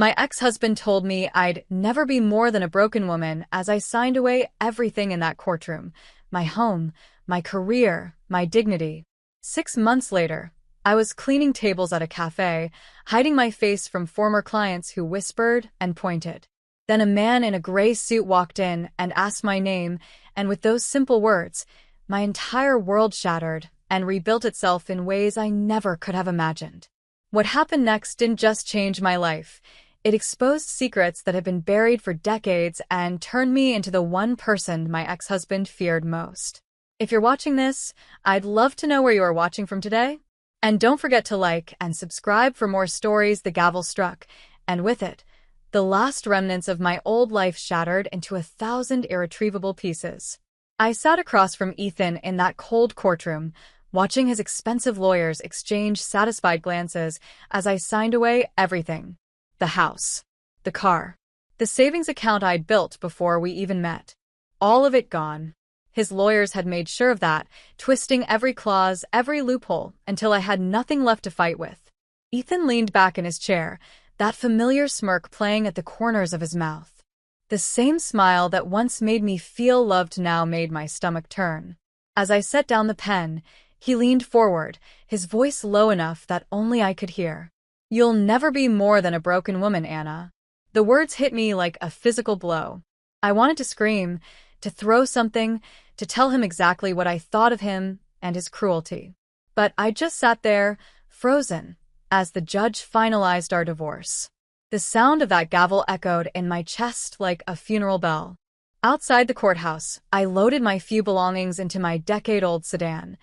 My ex-husband told me I'd never be more than a broken woman as I signed away everything in that courtroom. My home, my career, my dignity. 6 months later, I was cleaning tables at a cafe, hiding my face from former clients who whispered and pointed. Then a man in a gray suit walked in and asked my name, and with those simple words, my entire world shattered and rebuilt itself in ways I never could have imagined. What happened next didn't just change my life. It exposed secrets that had been buried for decades and turned me into the one person my ex-husband feared most. If you're watching this, I'd love to know where you are watching from today. And don't forget to like and subscribe for more stories the gavel struck, and with it, the last remnants of my old life shattered into 1,000 irretrievable pieces. I sat across from Ethan in that cold courtroom, watching his expensive lawyers exchange satisfied glances as I signed away everything. The house, the car, the savings account I'd built before we even met. All of it gone. His lawyers had made sure of that, twisting every clause, every loophole, until I had nothing left to fight with. Ethan leaned back in his chair, that familiar smirk playing at the corners of his mouth. The same smile that once made me feel loved now made my stomach turn. As I set down the pen, he leaned forward, his voice low enough that only I could hear. "You'll never be more than a broken woman, Anna." The words hit me like a physical blow. I wanted to scream, to throw something, to tell him exactly what I thought of him and his cruelty. But I just sat there, frozen, as the judge finalized our divorce. The sound of that gavel echoed in my chest like a funeral bell. Outside the courthouse, I loaded my few belongings into my decade-old sedan.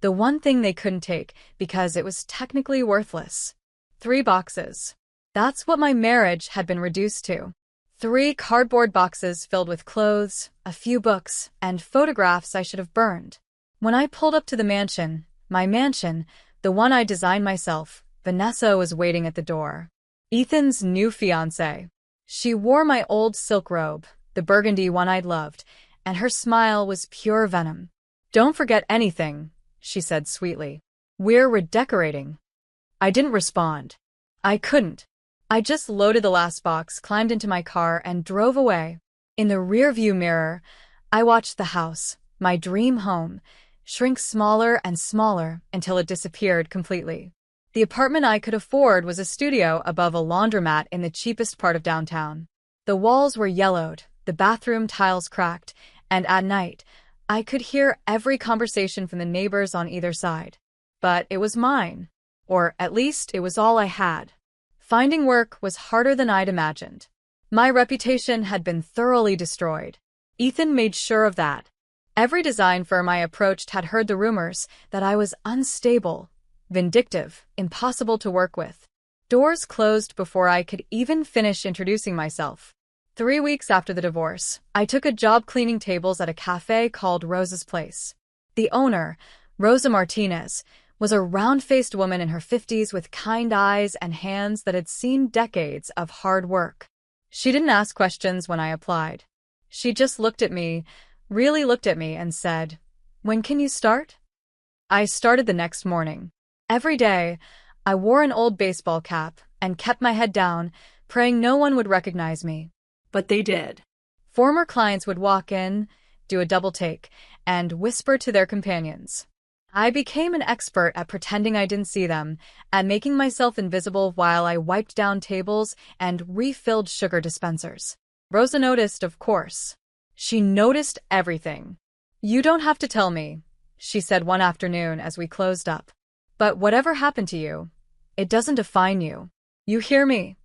The one thing they couldn't take because it was technically worthless. 3 boxes. That's what my marriage had been reduced to. 3 cardboard boxes filled with clothes, a few books, and photographs I should have burned. When I pulled up to the mansion, my mansion, the one I designed myself, Vanessa was waiting at the door. Ethan's new fiancée. She wore my old silk robe, the burgundy one I'd loved, and her smile was pure venom. "Don't forget anything," she said sweetly. "We're redecorating." I didn't respond. I couldn't. I just loaded the last box, climbed into my car, and drove away. In the rearview mirror, I watched the house, my dream home, shrink smaller and smaller until it disappeared completely. The apartment I could afford was a studio above a laundromat in the cheapest part of downtown. The walls were yellowed, the bathroom tiles cracked, and at night, I could hear every conversation from the neighbors on either side. But it was mine. Or at least it was all I had. Finding work was harder than I'd imagined. My reputation had been thoroughly destroyed. Ethan made sure of that. Every design firm I approached had heard the rumors that I was unstable, vindictive, impossible to work with. Doors closed before I could even finish introducing myself. 3 weeks after the divorce, I took a job cleaning tables at a cafe called Rosa's Place. The owner, Rosa Martinez, was a round-faced woman in her 50s with kind eyes and hands that had seen decades of hard work. She didn't ask questions when I applied. She just looked at me, really looked at me, and said, "When can you start?" I started the next morning. Every day, I wore an old baseball cap and kept my head down, praying no one would recognize me. But they did. Former clients would walk in, do a double take, and whisper to their companions. I became an expert at pretending I didn't see them, at making myself invisible while I wiped down tables and refilled sugar dispensers. Rosa noticed, of course. She noticed everything. "You don't have to tell me," she said one afternoon as we closed up. "But whatever happened to you, it doesn't define you. You hear me?"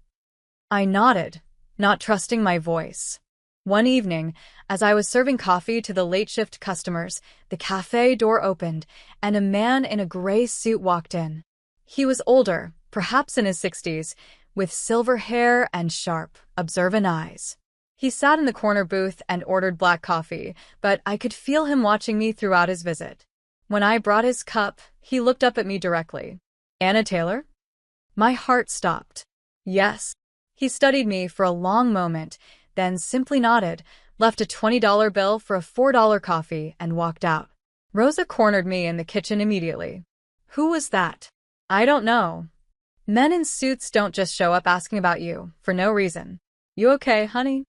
I nodded, not trusting my voice. One evening, as I was serving coffee to the late-shift customers, the cafe door opened, and a man in a gray suit walked in. He was older, perhaps in his 60s, with silver hair and sharp, observant eyes. He sat in the corner booth and ordered black coffee, but I could feel him watching me throughout his visit. When I brought his cup, he looked up at me directly. "Anna Taylor?" My heart stopped. "Yes." He studied me for a long moment, then simply nodded, left a $20 bill for a $4 coffee, and walked out. Rosa cornered me in the kitchen immediately. "Who was that?" "I don't know." Men in suits don't just show up asking about you for no reason. You okay, honey?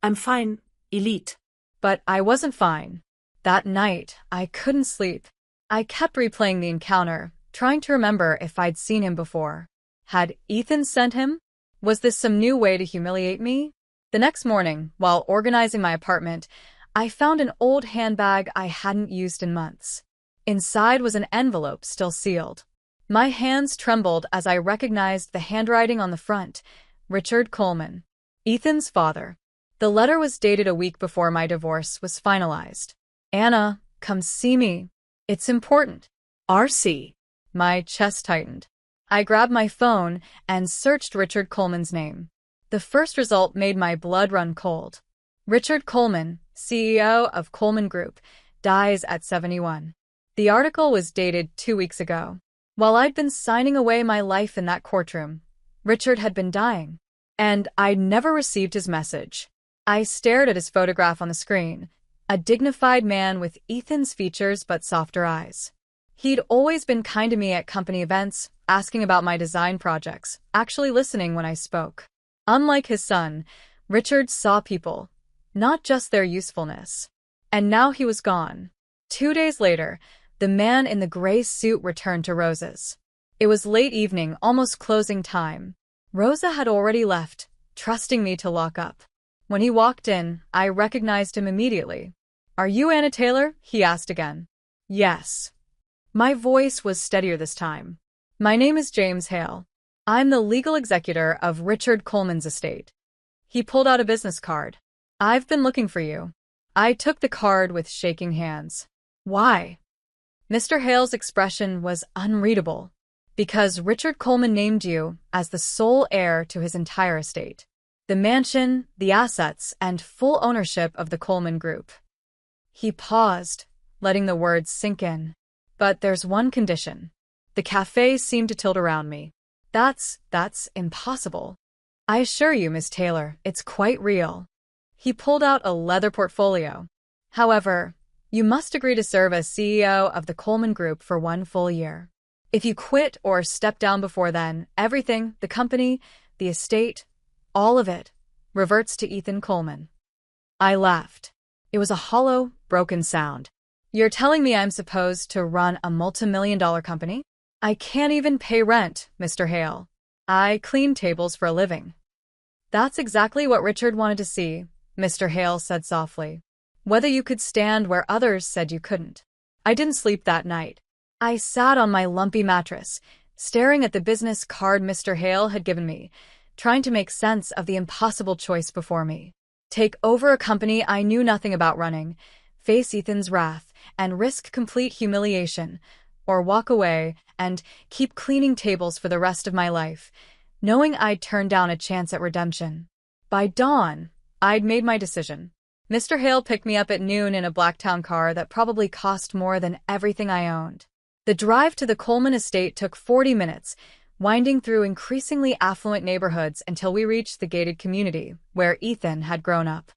I'm fine, Elite. But I wasn't fine. That night, I couldn't sleep. I kept replaying the encounter, trying to remember if I'd seen him before. Had Ethan sent him? Was this some new way to humiliate me? The next morning, while organizing my apartment, I found an old handbag I hadn't used in months. Inside was an envelope still sealed. My hands trembled as I recognized the handwriting on the front. Richard Coleman, Ethan's father. The letter was dated a week before my divorce was finalized. Anna, come see me. It's important. RC. My chest tightened. I grabbed my phone and searched Richard Coleman's name. The first result made my blood run cold. Richard Coleman, CEO of Coleman Group, dies at 71. The article was dated 2 weeks ago. While I'd been signing away my life in that courtroom, Richard had been dying. And I'd never received his message. I stared at his photograph on the screen, a dignified man with Ethan's features but softer eyes. He'd always been kind to me at company events, asking about my design projects, actually listening when I spoke. Unlike his son, Richard saw people, not just their usefulness. And now he was gone. 2 days later, the man in the gray suit returned to Rosa's. It was late evening, almost closing time. Rosa had already left, trusting me to lock up. When he walked in, I recognized him immediately. "Are you Anna Taylor?" he asked again. "Yes." My voice was steadier this time. "My name is James Hale. I'm the legal executor of Richard Coleman's estate." He pulled out a business card. "I've been looking for you." I took the card with shaking hands. "Why?" Mr. Hale's expression was unreadable. "Because Richard Coleman named you as the sole heir to his entire estate. The mansion, the assets, and full ownership of the Coleman Group." He paused, letting the words sink in. "But there's one condition." The cafe seemed to tilt around me. That's impossible." "I assure you, Miss Taylor, it's quite real." He pulled out a leather portfolio. "However, you must agree to serve as CEO of the Coleman Group for 1 full year. If you quit or step down before then, everything, the company, the estate, all of it, reverts to Ethan Coleman." I laughed. It was a hollow, broken sound. "You're telling me I'm supposed to run a multi-million-dollar company? I can't even pay rent, Mr. Hale. I clean tables for a living." "That's exactly what Richard wanted to see," Mr. Hale said softly. "Whether you could stand where others said you couldn't." I didn't sleep that night. I sat on my lumpy mattress, staring at the business card Mr. Hale had given me, trying to make sense of the impossible choice before me. Take over a company I knew nothing about running, face Ethan's wrath, and risk complete humiliation, or walk away and keep cleaning tables for the rest of my life, knowing I'd turn down a chance at redemption. By dawn, I'd made my decision. Mr. Hale picked me up at noon in a Blacktown car that probably cost more than everything I owned. The drive to the Coleman estate took 40 minutes, winding through increasingly affluent neighborhoods until we reached the gated community where Ethan had grown up.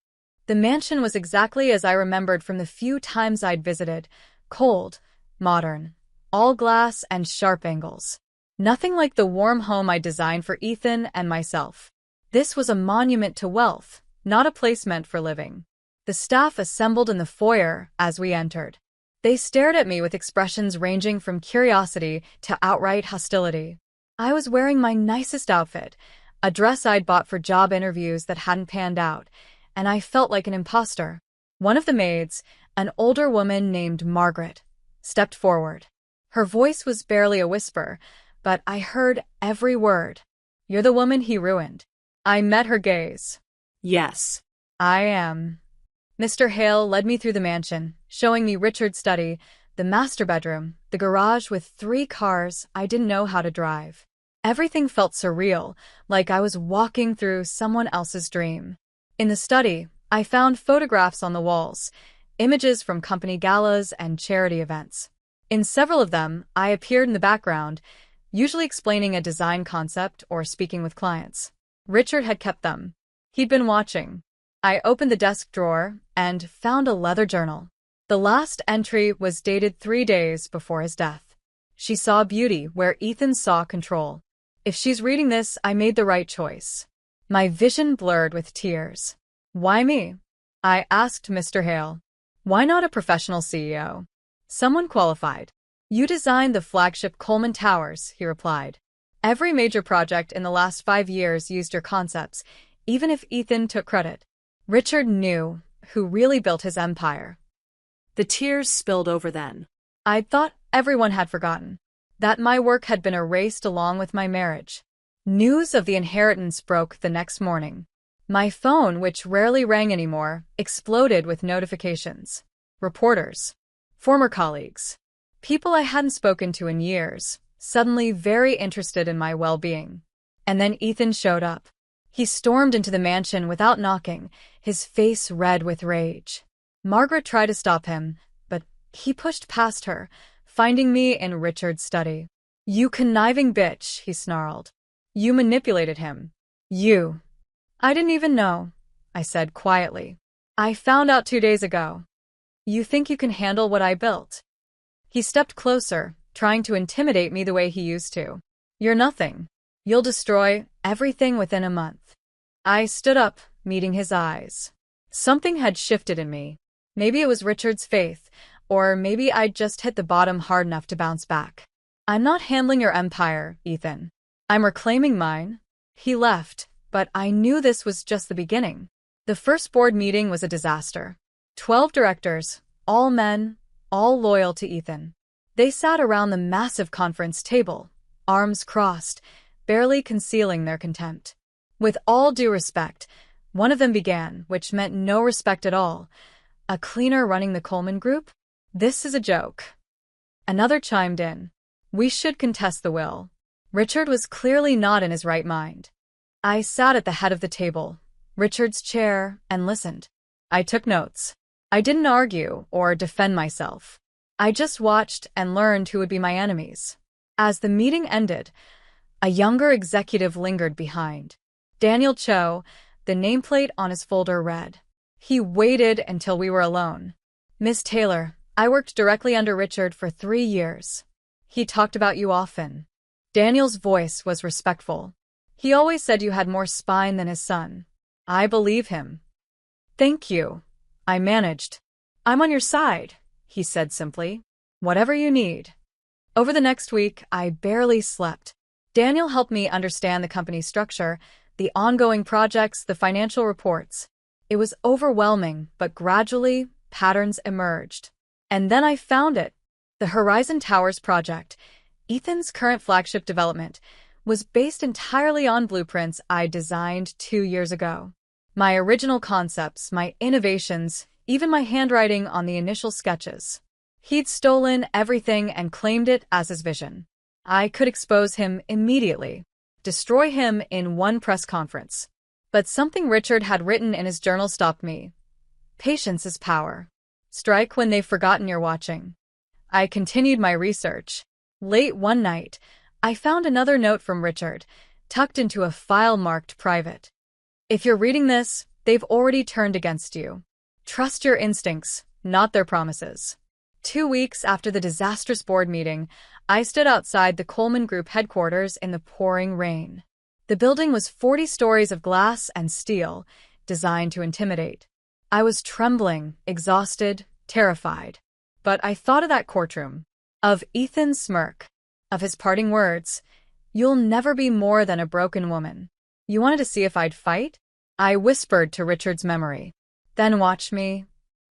The mansion was exactly as I remembered from the few times I'd visited: cold, modern, all glass and sharp angles. Nothing like the warm home I designed for Ethan and myself. This was a monument to wealth, not a place meant for living. The staff assembled in the foyer as we entered. They stared at me with expressions ranging from curiosity to outright hostility. I was wearing my nicest outfit, a dress I'd bought for job interviews that hadn't panned out, and I felt like an imposter. One of the maids, an older woman named Margaret, stepped forward. Her voice was barely a whisper, but I heard every word. "You're the woman he ruined." I met her gaze. Yes. "I am." Mr. Hale led me through the mansion, showing me Richard's study, the master bedroom, the garage with 3 cars I didn't know how to drive. Everything felt surreal, like I was walking through someone else's dream. In the study, I found photographs on the walls, images from company galas and charity events. In several of them, I appeared in the background, usually explaining a design concept or speaking with clients. Richard had kept them. He'd been watching. I opened the desk drawer and found a leather journal. The last entry was dated 3 days before his death. She saw beauty where Ethan saw control. If she's reading this, I made the right choice. My vision blurred with tears. Why me? I asked Mr. Hale. Why not a professional CEO? Someone qualified. You designed the flagship Coleman Towers, he replied. Every major project in the last 5 years used your concepts, even if Ethan took credit. Richard knew who really built his empire. The tears spilled over then. I'd thought everyone had forgotten that my work had been erased along with my marriage. News of the inheritance broke the next morning. My phone, which rarely rang anymore, exploded with notifications. Reporters, former colleagues, people I hadn't spoken to in years, suddenly very interested in my well-being. And then Ethan showed up. He stormed into the mansion without knocking, his face red with rage. Margaret tried to stop him, but he pushed past her, finding me in Richard's study. You conniving bitch, he snarled. You manipulated him. You. I didn't even know, I said quietly. I found out 2 days ago. You think you can handle what I built? He stepped closer, trying to intimidate me the way he used to. You're nothing. You'll destroy everything within a month. I stood up, meeting his eyes. Something had shifted in me. Maybe it was Richard's faith, or maybe I'd just hit the bottom hard enough to bounce back. I'm not handling your empire, Ethan. I'm reclaiming mine. He left, but I knew this was just the beginning. The first board meeting was a disaster. 12 directors, all men, all loyal to Ethan. They sat around the massive conference table, arms crossed, barely concealing their contempt. With all due respect, one of them began, which meant no respect at all. A cleaner running the Coleman Group? This is a joke. Another chimed in. We should contest the will. Richard was clearly not in his right mind. I sat at the head of the table, Richard's chair, and listened. I took notes. I didn't argue or defend myself. I just watched and learned who would be my enemies. As the meeting ended, a younger executive lingered behind. Daniel Cho, the nameplate on his folder read. He waited until we were alone. Miss Taylor, I worked directly under Richard for 3 years. He talked about you often. Daniel's voice was respectful. He always said you had more spine than his son. I believe him. Thank you. I managed. I'm on your side, he said simply. Whatever you need. Over the next week, I barely slept. Daniel helped me understand the company's structure, the ongoing projects, the financial reports. It was overwhelming, but gradually, patterns emerged. And then I found it. The Horizon Towers project, Ethan's current flagship development, was based entirely on blueprints I designed 2 years ago. My original concepts, my innovations, even my handwriting on the initial sketches. He'd stolen everything and claimed it as his vision. I could expose him immediately, destroy him in one press conference. But something Richard had written in his journal stopped me. Patience is power. Strike when they've forgotten you're watching. I continued my research. Late one night, I found another note from Richard, tucked into a file marked private. If you're reading this, they've already turned against you. Trust your instincts, not their promises. 2 weeks after the disastrous board meeting, I stood outside the Coleman Group headquarters in the pouring rain. The building was 40 stories of glass and steel, designed to intimidate. I was trembling, exhausted, terrified. But I thought of that courtroom, of Ethan's smirk, of his parting words, "You'll never be more than a broken woman." You wanted to see if I'd fight? I whispered to Richard's memory. Then watch me.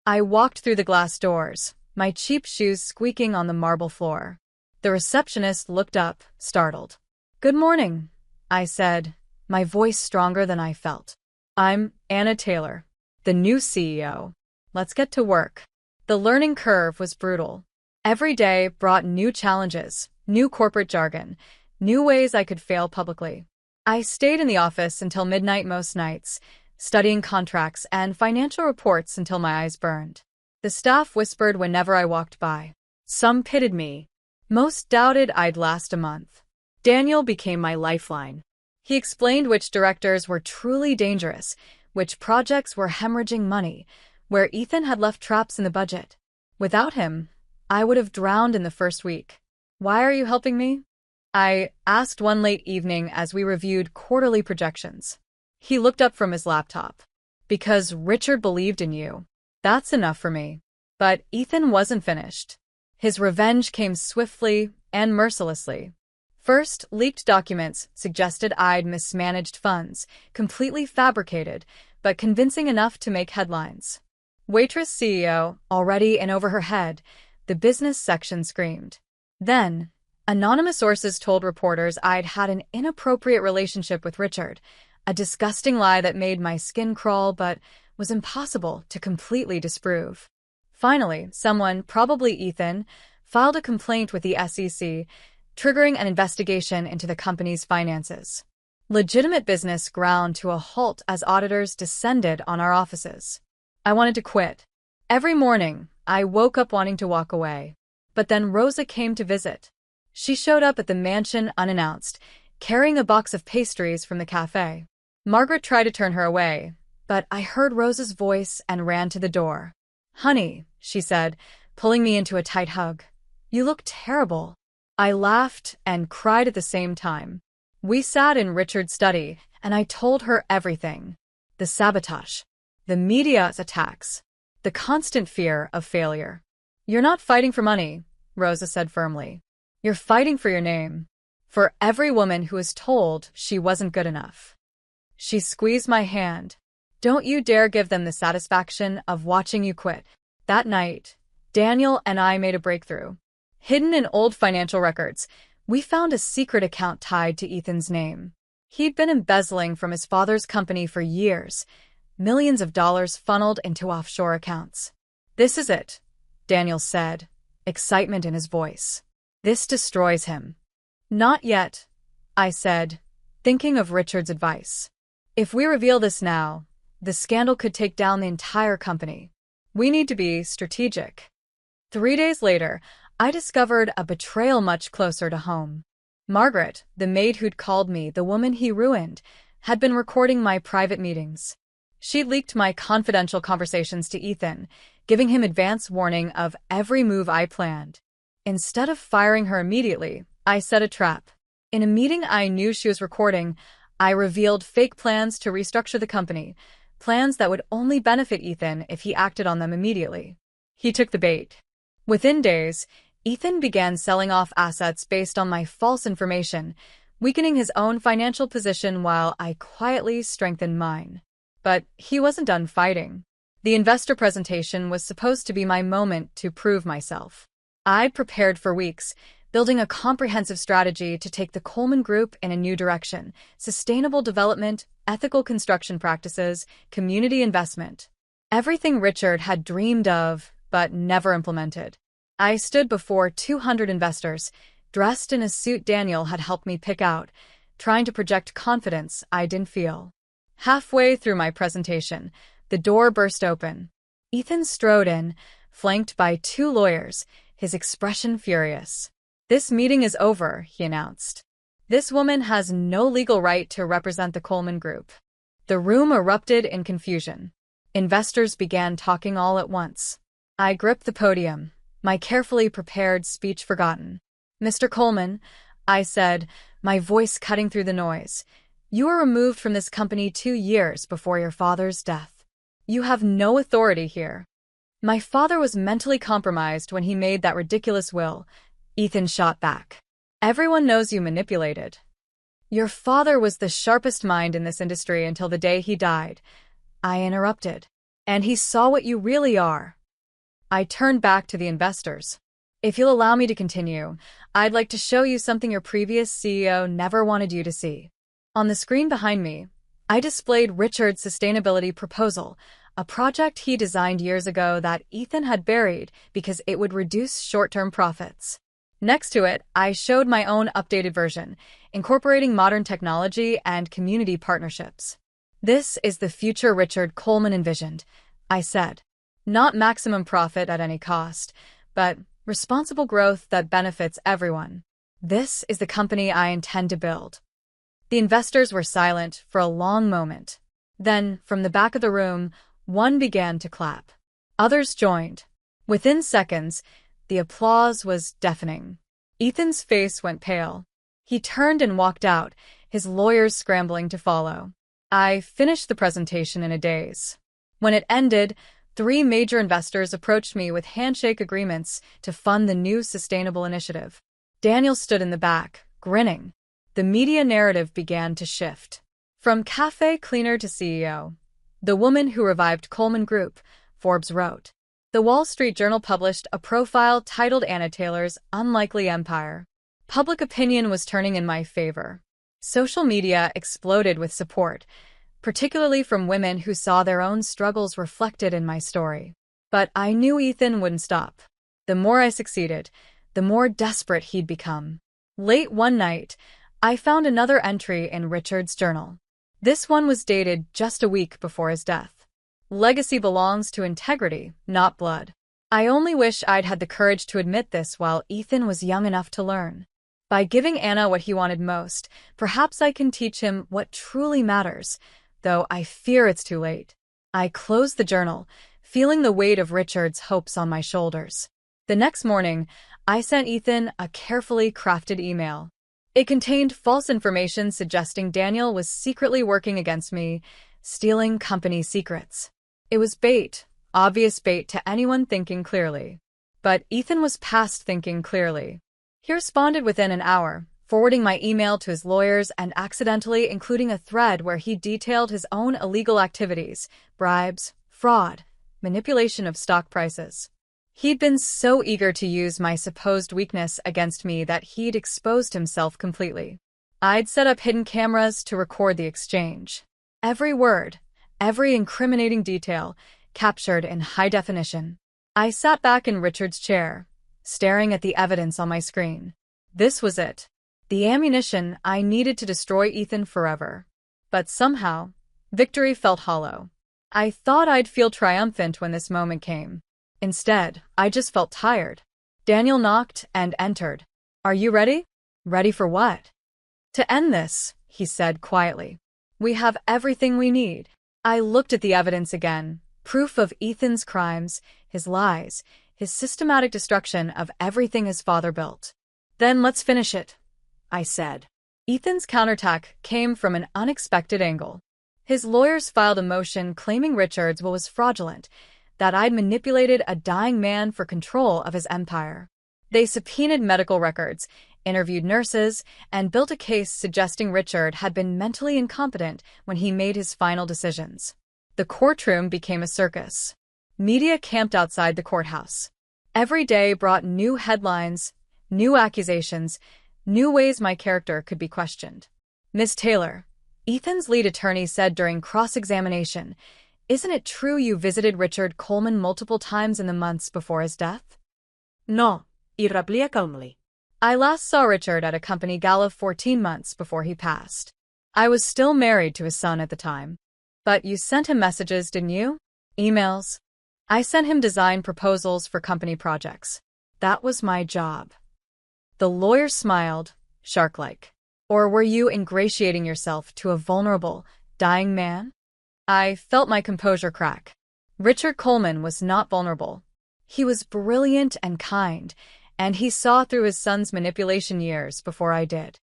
I walked through the glass doors, my cheap shoes squeaking on the marble floor. The receptionist looked up, startled. "Good morning," I said, my voice stronger than I felt. "I'm Anna Taylor, the new CEO. Let's get to work." The learning curve was brutal. Every day brought new challenges, new corporate jargon, new ways I could fail publicly. I stayed in the office until midnight most nights, studying contracts and financial reports until my eyes burned. The staff whispered whenever I walked by. Some pitied me. Most doubted I'd last a month. Daniel became my lifeline. He explained which directors were truly dangerous, which projects were hemorrhaging money, where Ethan had left traps in the budget. Without him, I would have drowned in the first week. "Why are you helping me?" I asked one late evening as we reviewed quarterly projections. He looked up from his laptop. Because Richard believed in you. That's enough for me. But Ethan wasn't finished. His revenge came swiftly and mercilessly. First, leaked documents suggested I'd mismanaged funds, completely fabricated, but convincing enough to make headlines. Waitress CEO, already in over her head, the business section screamed. Then, anonymous sources told reporters I'd had an inappropriate relationship with Richard, a disgusting lie that made my skin crawl but was impossible to completely disprove. Finally, someone, probably Ethan, filed a complaint with the SEC, triggering an investigation into the company's finances. Legitimate business ground to a halt as auditors descended on our offices. I wanted to quit. Every morning, I woke up wanting to walk away. But then Rosa came to visit. She showed up at the mansion unannounced, carrying a box of pastries from the cafe. Margaret tried to turn her away, but I heard Rosa's voice and ran to the door. "Honey," she said, pulling me into a tight hug. "You look terrible." I laughed and cried at the same time. We sat in Richard's study, and I told her everything. The sabotage, the media's attacks, the constant fear of failure. "You're not fighting for money," Rosa said firmly. "You're fighting for your name. For every woman who was told she wasn't good enough." She squeezed my hand. "Don't you dare give them the satisfaction of watching you quit." That night, Daniel and I made a breakthrough. Hidden in old financial records, we found a secret account tied to Ethan's name. He'd been embezzling from his father's company for years, millions of dollars funneled into offshore accounts. "This is it," Daniel said, excitement in his voice. "This destroys him." "Not yet," I said, thinking of Richard's advice. "If we reveal this now, the scandal could take down the entire company. We need to be strategic." 3 days later, I discovered a betrayal much closer to home. Margaret, the maid who'd called me the woman he ruined, had been recording my private meetings. She'd leaked my confidential conversations to Ethan, giving him advance warning of every move I planned. Instead of firing her immediately, I set a trap. In a meeting I knew she was recording, I revealed fake plans to restructure the company, plans that would only benefit Ethan if he acted on them immediately. He took the bait. Within days, Ethan began selling off assets based on my false information, weakening his own financial position while I quietly strengthened mine. But he wasn't done fighting. The investor presentation was supposed to be my moment to prove myself. I'd prepared for weeks, building a comprehensive strategy to take the Coleman Group in a new direction: sustainable development, ethical construction practices, community investment. Everything Richard had dreamed of, but never implemented. I stood before 200 investors, dressed in a suit Daniel had helped me pick out, trying to project confidence I didn't feel. Halfway through my presentation, the door burst open. Ethan strode in, flanked by 2 lawyers, his expression furious. "This meeting is over," he announced. "This woman has no legal right to represent the Coleman Group." The room erupted in confusion. Investors began talking all at once. I gripped the podium, my carefully prepared speech forgotten. "Mr. Coleman," I said, my voice cutting through the noise, "you were removed from this company 2 years before your father's death. You have no authority here." "My father was mentally compromised when he made that ridiculous will," Ethan shot back. "Everyone knows you manipulated." "Your father was the sharpest mind in this industry until the day he died," I interrupted. "And he saw what you really are." I turned back to the investors. "If you'll allow me to continue, I'd like to show you something your previous CEO never wanted you to see." On the screen behind me, I displayed Richard's sustainability proposal, a project he designed years ago that Ethan had buried because it would reduce short-term profits. Next to it, I showed my own updated version, incorporating modern technology and community partnerships. "This is the future Richard Coleman envisioned," I said. "Not maximum profit at any cost, but responsible growth that benefits everyone. This is the company I intend to build." The investors were silent for a long moment. Then, from the back of the room, one began to clap. Others joined. Within seconds, the applause was deafening. Ethan's face went pale. He turned and walked out, his lawyers scrambling to follow. I finished the presentation in a daze. When it ended, 3 major investors approached me with handshake agreements to fund the new sustainable initiative. Daniel stood in the back, grinning. The media narrative began to shift. From cafe cleaner to CEO. The woman who revived Coleman Group, Forbes wrote. The Wall Street Journal published a profile titled Anna Taylor's Unlikely Empire. Public opinion was turning in my favor. Social media exploded with support, particularly from women who saw their own struggles reflected in my story. But I knew Ethan wouldn't stop. The more I succeeded, the more desperate he'd become. Late one night, I found another entry in Richard's journal. This one was dated just a week before his death. Legacy belongs to integrity, not blood. I only wish I'd had the courage to admit this while Ethan was young enough to learn. By giving Anna what he wanted most, perhaps I can teach him what truly matters, though I fear it's too late. I closed the journal, feeling the weight of Richard's hopes on my shoulders. The next morning, I sent Ethan a carefully crafted email. It contained false information suggesting Daniel was secretly working against me, stealing company secrets. It was bait, obvious bait to anyone thinking clearly. But Ethan was past thinking clearly. He responded within an hour, forwarding my email to his lawyers and accidentally including a thread where he detailed his own illegal activities, bribes, fraud, manipulation of stock prices. He'd been so eager to use my supposed weakness against me that he'd exposed himself completely. I'd set up hidden cameras to record the exchange. Every word, every incriminating detail, captured in high definition. I sat back in Richard's chair, staring at the evidence on my screen. This was it. The ammunition I needed to destroy Ethan forever. But somehow, victory felt hollow. I thought I'd feel triumphant when this moment came. Instead, I just felt tired. Daniel knocked and entered. "Are you ready?" "Ready for what?" "To end this," he said quietly. "We have everything we need." I looked at the evidence again, proof of Ethan's crimes, his lies, his systematic destruction of everything his father built. "Then let's finish it," I said. Ethan's counterattack came from an unexpected angle. His lawyers filed a motion claiming Richards was fraudulent, that I'd manipulated a dying man for control of his empire. They subpoenaed medical records, interviewed nurses, and built a case suggesting Richard had been mentally incompetent when he made his final decisions. The courtroom became a circus. Media camped outside the courthouse. Every day brought new headlines, new accusations, new ways my character could be questioned. "Miss Taylor," Ethan's lead attorney said during cross-examination, "isn't it true you visited Richard Coleman multiple times in the months before his death?" No, irraplia calmly. "I last saw Richard at a company gala 14 months before he passed. I was still married to his son at the time." "But you sent him messages, didn't you?" "Emails. I sent him design proposals for company projects. That was my job." The lawyer smiled, shark-like. "Or were you ingratiating yourself to a vulnerable, dying man?" I felt my composure crack. Richard Coleman was not vulnerable. He was brilliant and kind, and he saw through his son's manipulation years before I did.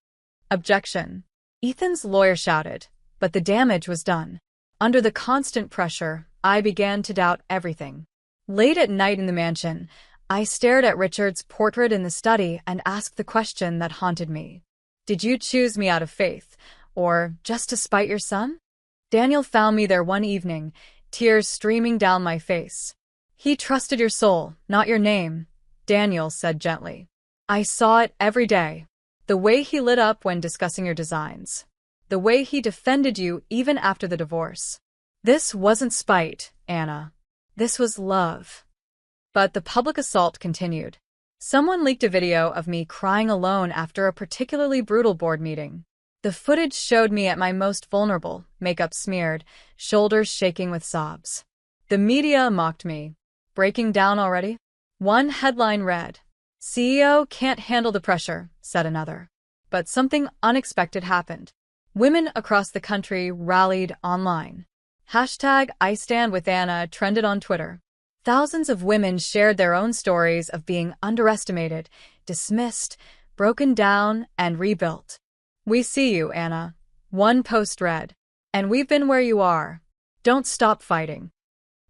"Objection," Ethan's lawyer shouted, but the damage was done. Under the constant pressure, I began to doubt everything. Late at night in the mansion, I stared at Richard's portrait in the study and asked the question that haunted me. Did you choose me out of faith, or just to spite your son? Daniel found me there one evening, tears streaming down my face. "He trusted your soul, not your name," Daniel said gently. "I saw it every day. The way he lit up when discussing your designs. The way he defended you even after the divorce. This wasn't spite, Anna. This was love." But the public assault continued. Someone leaked a video of me crying alone after a particularly brutal board meeting. The footage showed me at my most vulnerable, makeup smeared, shoulders shaking with sobs. The media mocked me. "Breaking down already?" One headline read, "CEO can't handle the pressure," said another. But something unexpected happened. Women across the country rallied online. #IStandWithAnna trended on Twitter. Thousands of women shared their own stories of being underestimated, dismissed, broken down and rebuilt. We see you, Anna. One post read. And we've been where you are. Don't stop fighting.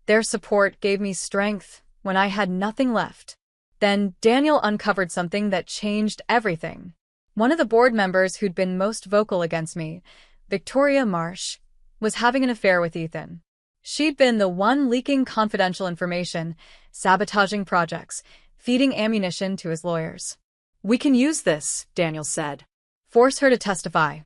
Their support gave me strength when I had nothing left. Then Daniel uncovered something that changed everything. One of the board members who'd been most vocal against me, Victoria Marsh, was having an affair with Ethan. She'd been the one leaking confidential information, sabotaging projects, feeding ammunition to his lawyers. We can use this, Daniel said. Force her to testify.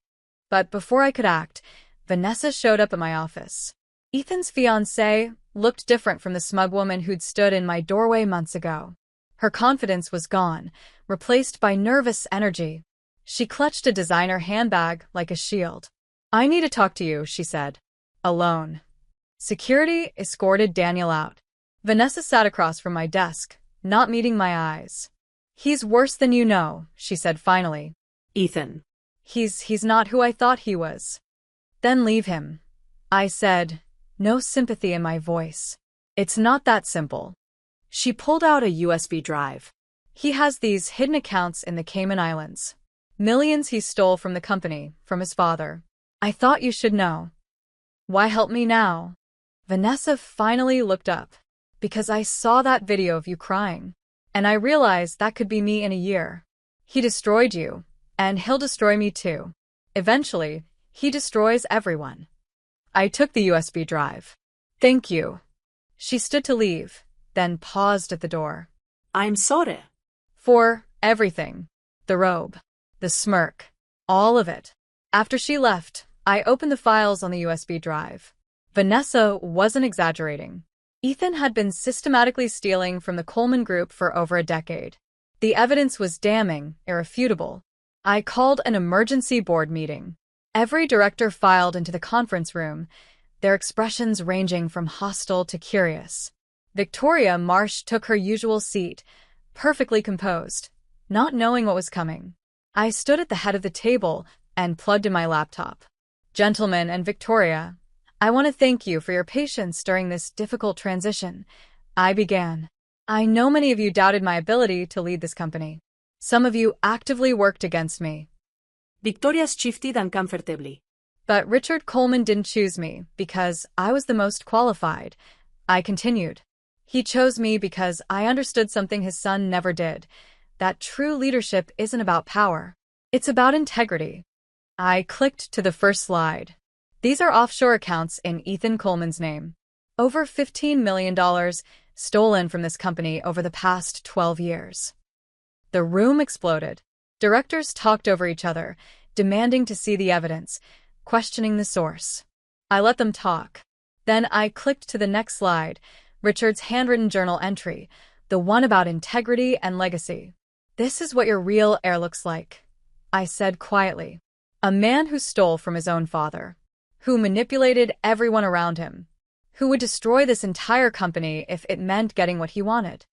But before I could act, Vanessa showed up at my office. Ethan's fiancée looked different from the smug woman who'd stood in my doorway months ago. Her confidence was gone, replaced by nervous energy. She clutched a designer handbag like a shield. I need to talk to you, she said. Alone. Security escorted Daniel out. Vanessa sat across from my desk, not meeting my eyes. He's worse than you know, she said finally. Ethan. He's not who I thought he was. Then leave him. I said, no sympathy in my voice. It's not that simple. She pulled out a USB drive. He has these hidden accounts in the Cayman Islands. Millions he stole from the company, from his father. I thought you should know. Why help me now? Vanessa finally looked up. Because I saw that video of you crying. And I realized that could be me in a year. He destroyed you, and he'll destroy me too. Eventually, he destroys everyone. I took the USB drive. Thank you. She stood to leave, then paused at the door. I'm sorry. For everything. The robe. The smirk. All of it. After she left, I opened the files on the USB drive. Vanessa wasn't exaggerating. Ethan had been systematically stealing from the Coleman Group for over a decade. The evidence was damning, irrefutable. I called an emergency board meeting. Every director filed into the conference room, their expressions ranging from hostile to curious. Victoria Marsh took her usual seat, perfectly composed, not knowing what was coming. I stood at the head of the table and plugged in my laptop. Gentlemen and Victoria, I want to thank you for your patience during this difficult transition. I began. I know many of you doubted my ability to lead this company. Some of you actively worked against me. Victoria shifted uncomfortably. But Richard Coleman didn't choose me because I was the most qualified. I continued. He chose me because I understood something his son never did, that true leadership isn't about power. It's about integrity. I clicked to the first slide. These are offshore accounts in Ethan Coleman's name. Over $15 million stolen from this company over the past 12 years. The room exploded. Directors talked over each other, demanding to see the evidence, questioning the source. I let them talk. Then I clicked to the next slide, Richard's handwritten journal entry, the one about integrity and legacy. This is what your real heir looks like, I said quietly. A man who stole from his own father, who manipulated everyone around him, who would destroy this entire company if it meant getting what he wanted.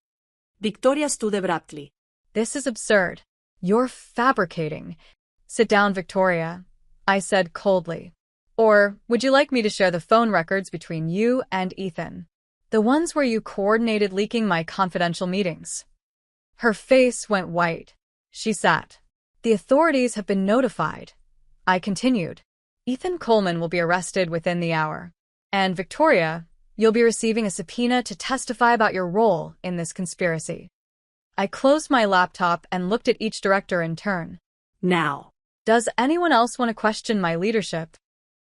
Victoria stood abruptly. This is absurd. You're fabricating. Sit down, Victoria, I said coldly. Or would you like me to share the phone records between you and Ethan? The ones where you coordinated leaking my confidential meetings. Her face went white. She sat. The authorities have been notified. I continued. Ethan Coleman will be arrested within the hour. And Victoria, you'll be receiving a subpoena to testify about your role in this conspiracy. I closed my laptop and looked at each director in turn. Now. Does anyone else want to question my leadership?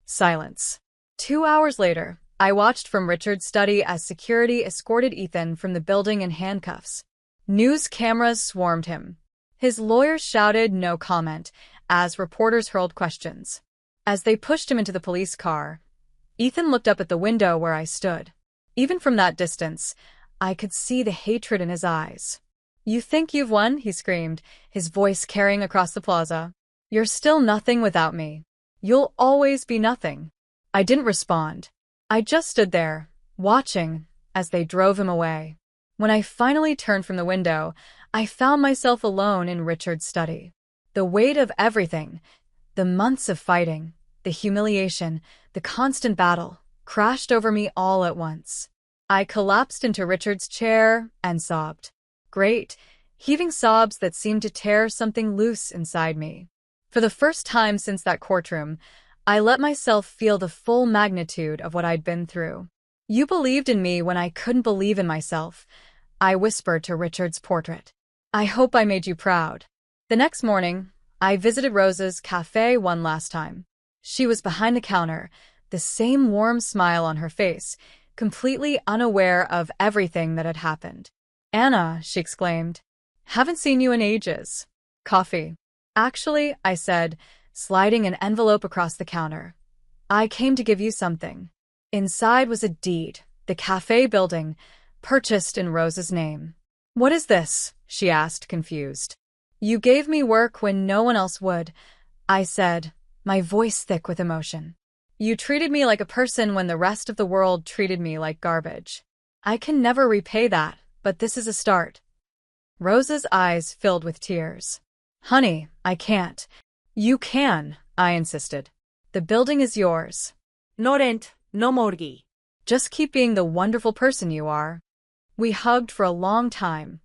Silence. 2 hours later, I watched from Richard's study as security escorted Ethan from the building in handcuffs. News cameras swarmed him. His lawyers shouted no comment as reporters hurled questions. As they pushed him into the police car, Ethan looked up at the window where I stood. Even from that distance, I could see the hatred in his eyes. You think you've won? He screamed, his voice carrying across the plaza. You're still nothing without me. You'll always be nothing. I didn't respond. I just stood there, watching, as they drove him away. When I finally turned from the window, I found myself alone in Richard's study. The weight of everything, the months of fighting, the humiliation, the constant battle, crashed over me all at once. I collapsed into Richard's chair and sobbed. Great, heaving sobs that seemed to tear something loose inside me. For the first time since that courtroom, I let myself feel the full magnitude of what I'd been through. "You believed in me when I couldn't believe in myself," I whispered to Richard's portrait. "I hope I made you proud." The next morning, I visited Rose's cafe one last time. She was behind the counter, the same warm smile on her face, completely unaware of everything that had happened. "Anna," she exclaimed, "haven't seen you in ages. Coffee?" "Actually," I said, sliding an envelope across the counter, "I came to give you something." Inside was a deed, the cafe building, purchased in Rose's name. "What is this?" she asked, confused. "You gave me work when no one else would," I said, my voice thick with emotion. "You treated me like a person when the rest of the world treated me like garbage. I can never repay that, but this is a start." Rose's eyes filled with tears. "Honey, I can't." "You can," I insisted. "The building is yours. No rent, no mortgage. Just keep being the wonderful person you are." We hugged for a long time,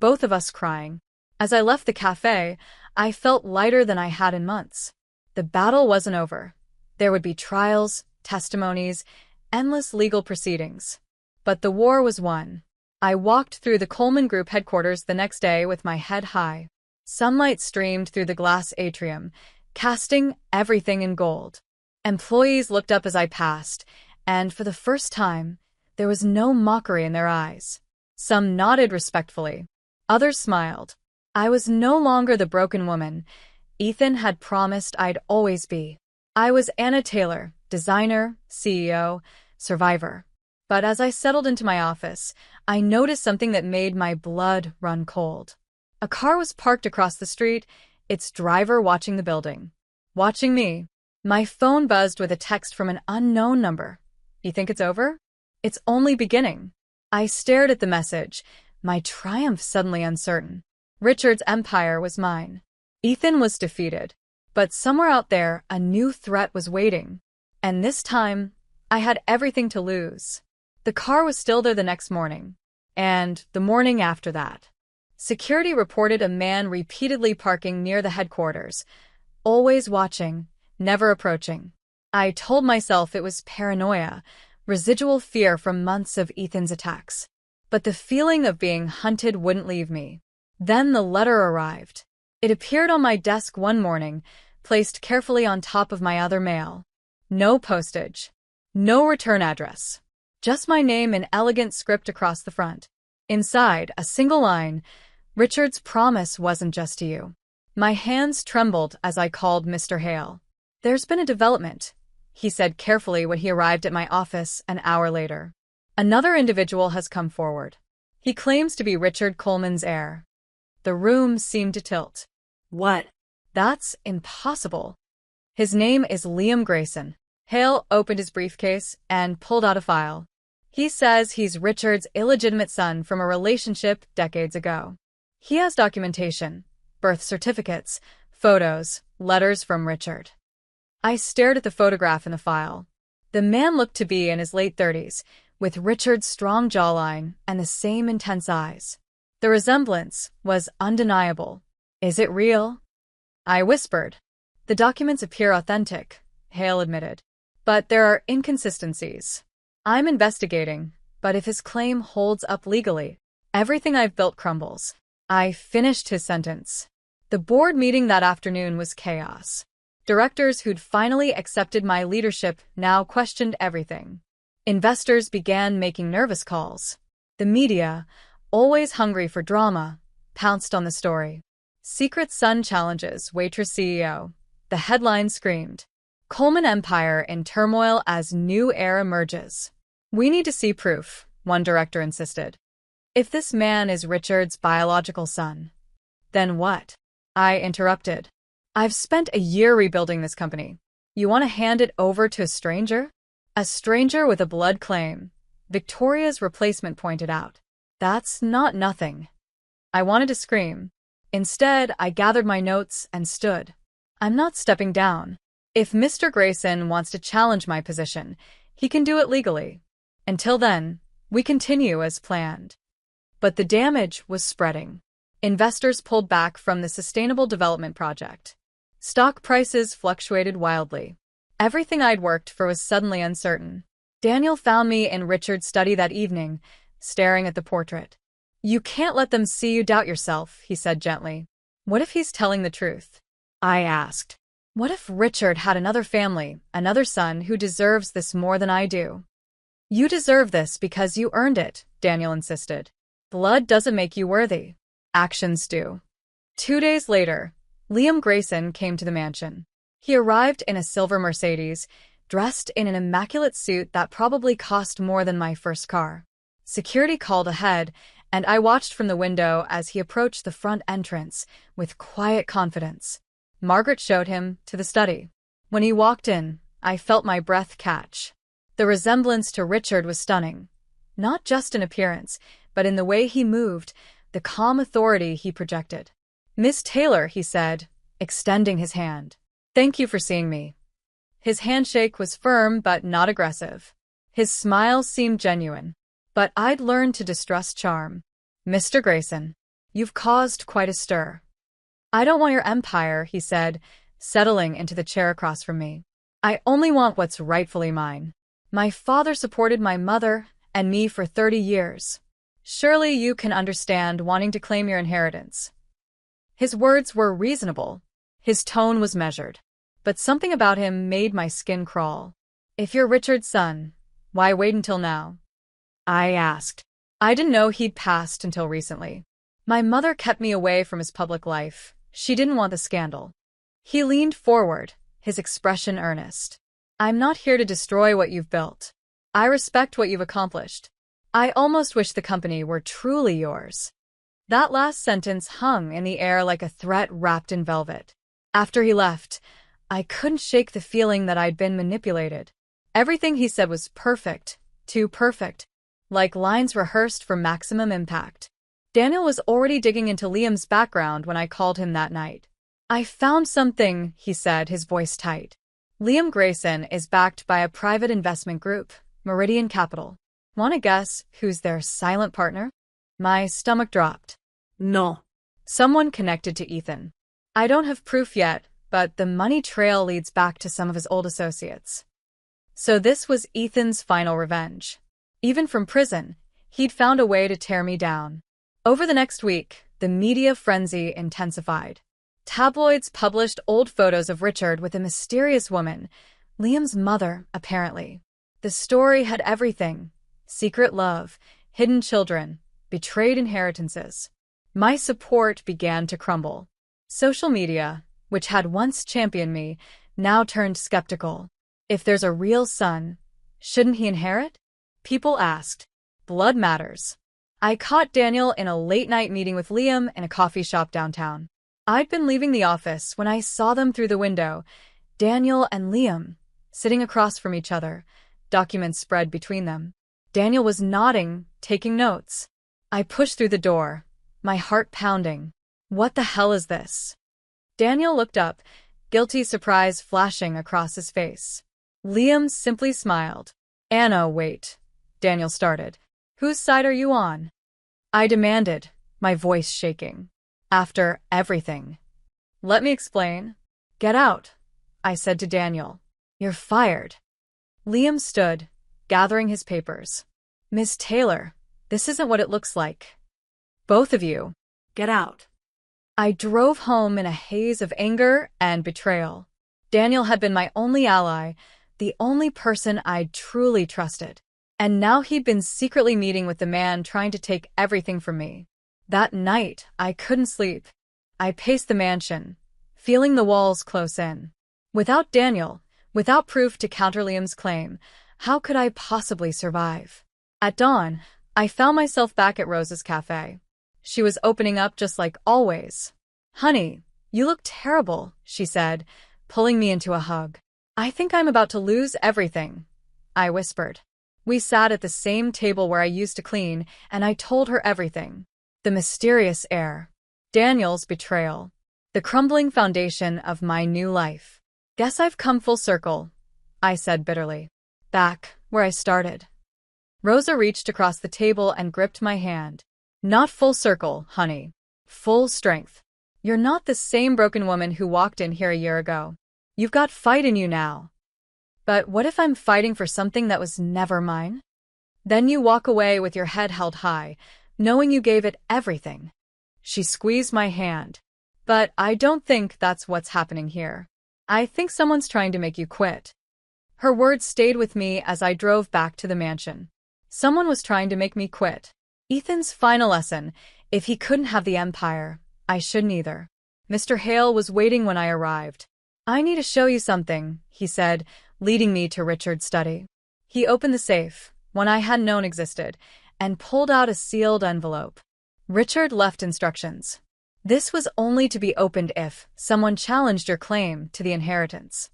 both of us crying. As I left the cafe, I felt lighter than I had in months. The battle wasn't over. There would be trials, testimonies, endless legal proceedings. But the war was won. I walked through the Coleman Group headquarters the next day with my head high. Sunlight streamed through the glass atrium, casting everything in gold. Employees looked up as I passed, and for the first time, there was no mockery in their eyes. Some nodded respectfully. Others smiled. I was no longer the broken woman Ethan had promised I'd always be. I was Anna Taylor, designer, CEO, survivor. But as I settled into my office, I noticed something that made my blood run cold. A car was parked across the street, its driver watching the building. Watching me. My phone buzzed with a text from an unknown number. "You think it's over?" "It's only beginning." I stared at the message, my triumph suddenly uncertain. Richard's empire was mine. Ethan was defeated. But somewhere out there, a new threat was waiting. And this time, I had everything to lose. The car was still there the next morning. And the morning after that. Security reported a man repeatedly parking near the headquarters, always watching, never approaching. I told myself it was paranoia, residual fear from months of Ethan's attacks. But the feeling of being hunted wouldn't leave me. Then the letter arrived. It appeared on my desk one morning, placed carefully on top of my other mail. No postage. No return address. Just my name in elegant script across the front. Inside, a single line, "Richard's promise wasn't just to you." My hands trembled as I called Mr. Hale. "There's been a development," he said carefully when he arrived at my office an hour later. "Another individual has come forward. He claims to be Richard Coleman's heir." The room seemed to tilt. What? "That's impossible. His name is Liam Grayson." Hale opened his briefcase and pulled out a file. "He says he's Richard's illegitimate son from a relationship decades ago. He has documentation, birth certificates, photos, letters from Richard." I stared at the photograph in the file. The man looked to be in his late 30s, with Richard's strong jawline and the same intense eyes. The resemblance was undeniable. "Is it real?" I whispered. "The documents appear authentic," Hale admitted. "But there are inconsistencies. I'm investigating, but if his claim holds up legally, everything I've built crumbles." I finished his sentence. The board meeting that afternoon was chaos. Directors who'd finally accepted my leadership now questioned everything. Investors began making nervous calls. The media, always hungry for drama, pounced on the story. "Secret Son challenges waitress CEO." The headline screamed. "Coleman Empire in turmoil as new heir emerges." "We need to see proof," one director insisted. "If this man is Richard's biological son, then what?" I interrupted. "I've spent a year rebuilding this company. You want to hand it over to a stranger?" "A stranger with a blood claim," Victoria's replacement pointed out. "That's not nothing." I wanted to scream. Instead, I gathered my notes and stood. "I'm not stepping down. If Mr. Grayson wants to challenge my position, he can do it legally. Until then, we continue as planned." But the damage was spreading. Investors pulled back from the Sustainable Development Project. Stock prices fluctuated wildly. Everything I'd worked for was suddenly uncertain. Daniel found me in Richard's study that evening, staring at the portrait. "You can't let them see you doubt yourself," he said gently. "What if he's telling the truth?" I asked. "What if Richard had another family, another son who deserves this more than I do?" "You deserve this because you earned it," Daniel insisted. "Blood doesn't make you worthy. Actions do." 2 days later, Liam Grayson came to the mansion. He arrived in a silver Mercedes, dressed in an immaculate suit that probably cost more than my first car. Security called ahead, and I watched from the window as he approached the front entrance with quiet confidence. Margaret showed him to the study. When he walked in, I felt my breath catch. The resemblance to Richard was stunning, not just in appearance, but in the way he moved, the calm authority he projected. "Miss Taylor," he said, extending his hand. "Thank you for seeing me." His handshake was firm but not aggressive. His smile seemed genuine. But I'd learned to distrust charm. "Mr. Grayson, you've caused quite a stir." "I don't want your empire," he said, settling into the chair across from me. "I only want what's rightfully mine. My father supported my mother and me for 30 years. Surely you can understand wanting to claim your inheritance." His words were reasonable. His tone was measured. But something about him made my skin crawl. "If you're Richard's son, why wait until now?" I asked. I didn't know he'd passed until recently. My mother kept me away from his public life. She didn't want the scandal. He leaned forward, his expression earnest. "I'm not here to destroy what you've built. I respect what you've accomplished. I almost wish the company were truly yours." That last sentence hung in the air like a threat wrapped in velvet. After he left, I couldn't shake the feeling that I'd been manipulated. Everything he said was perfect, too perfect, like lines rehearsed for maximum impact. Daniel was already digging into Liam's background when I called him that night. "I found something," he said, his voice tight. "Liam Grayson is backed by a private investment group, Meridian Capital. Want to guess who's their silent partner?" My stomach dropped. No. "Someone connected to Ethan. I don't have proof yet, but the money trail leads back to some of his old associates." So this was Ethan's final revenge. Even from prison, he'd found a way to tear me down. Over the next week, the media frenzy intensified. Tabloids published old photos of Richard with a mysterious woman, Liam's mother, apparently. The story had everything: secret love, hidden children, betrayed inheritances. My support began to crumble. Social media, which had once championed me, now turned skeptical. If there's a real son, shouldn't he inherit? People asked. Blood matters. I caught Daniel in a late-night meeting with Liam in a coffee shop downtown. I'd been leaving the office when I saw them through the window, Daniel and Liam, sitting across from each other, documents spread between them. Daniel was nodding, taking notes. I pushed through the door, my heart pounding. What the hell is this? Daniel looked up, guilty surprise flashing across his face. Liam simply smiled. "Anna, wait," Daniel started. "Whose side are you on?" I demanded, my voice shaking. "After everything." "Let me explain." "Get out," I said to Daniel. "You're fired." Liam stood, gathering his papers. "Miss Taylor, this isn't what it looks like. Both of you, Get out." I drove home in a haze of anger and betrayal. Daniel had been my only ally, the only person I'd truly trusted. And now he'd been secretly meeting with the man trying to take everything from me. That night, I couldn't sleep. I paced the mansion, feeling the walls close in. Without Daniel, without proof to counter Liam's claim, how could I possibly survive? At dawn, I found myself back at Rose's cafe. She was opening up just like always. "Honey, you look terrible," she said, pulling me into a hug. "I think I'm about to lose everything," I whispered. We sat at the same table where I used to clean, and I told her everything. The mysterious heir, Daniel's betrayal, the crumbling foundation of my new life. "Guess I've come full circle," I said bitterly. "Back where I started." Rosa reached across the table and gripped my hand. "Not full circle, honey. full strength. You're not the same broken woman who walked in here a year ago. You've got fight in you now. But what if I'm fighting for something that was never mine? Then you walk away with your head held high, knowing you gave it everything. She squeezed my hand. But I don't think that's what's happening here. I think someone's trying to make you quit. Her words stayed with me as I drove back to the mansion. Someone was trying to make me quit. Ethan's final lesson: if he couldn't have the empire, I shouldn't either. Mr. Hale was waiting when I arrived. I need to show you something, he said, leading me to Richard's study. He opened the safe, one I hadn't known existed, and pulled out a sealed envelope. Richard left instructions. This was only to be opened if someone challenged your claim to the inheritance.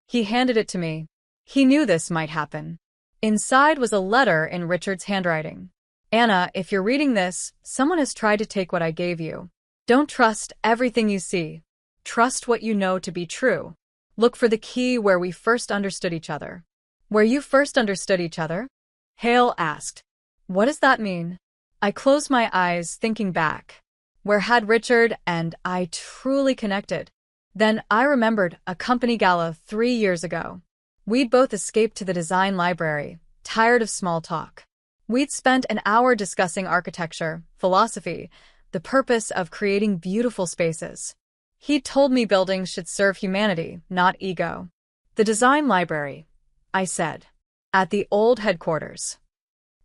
He handed it to me. He knew this might happen. Inside was a letter in Richard's handwriting. Anna, if you're reading this, someone has tried to take what I gave you. Don't trust everything you see. Trust what you know to be true. Look for the key where we first understood each other. Where you first understood each other? Hale asked. What does that mean? I closed my eyes, thinking back. Where had Richard and I truly connected? Then I remembered a company gala 3 years ago. We'd both escaped to the design library, tired of small talk. We'd spent an hour discussing architecture, philosophy, the purpose of creating beautiful spaces. He'd told me buildings should serve humanity, not ego. The design library, I said. At the old headquarters.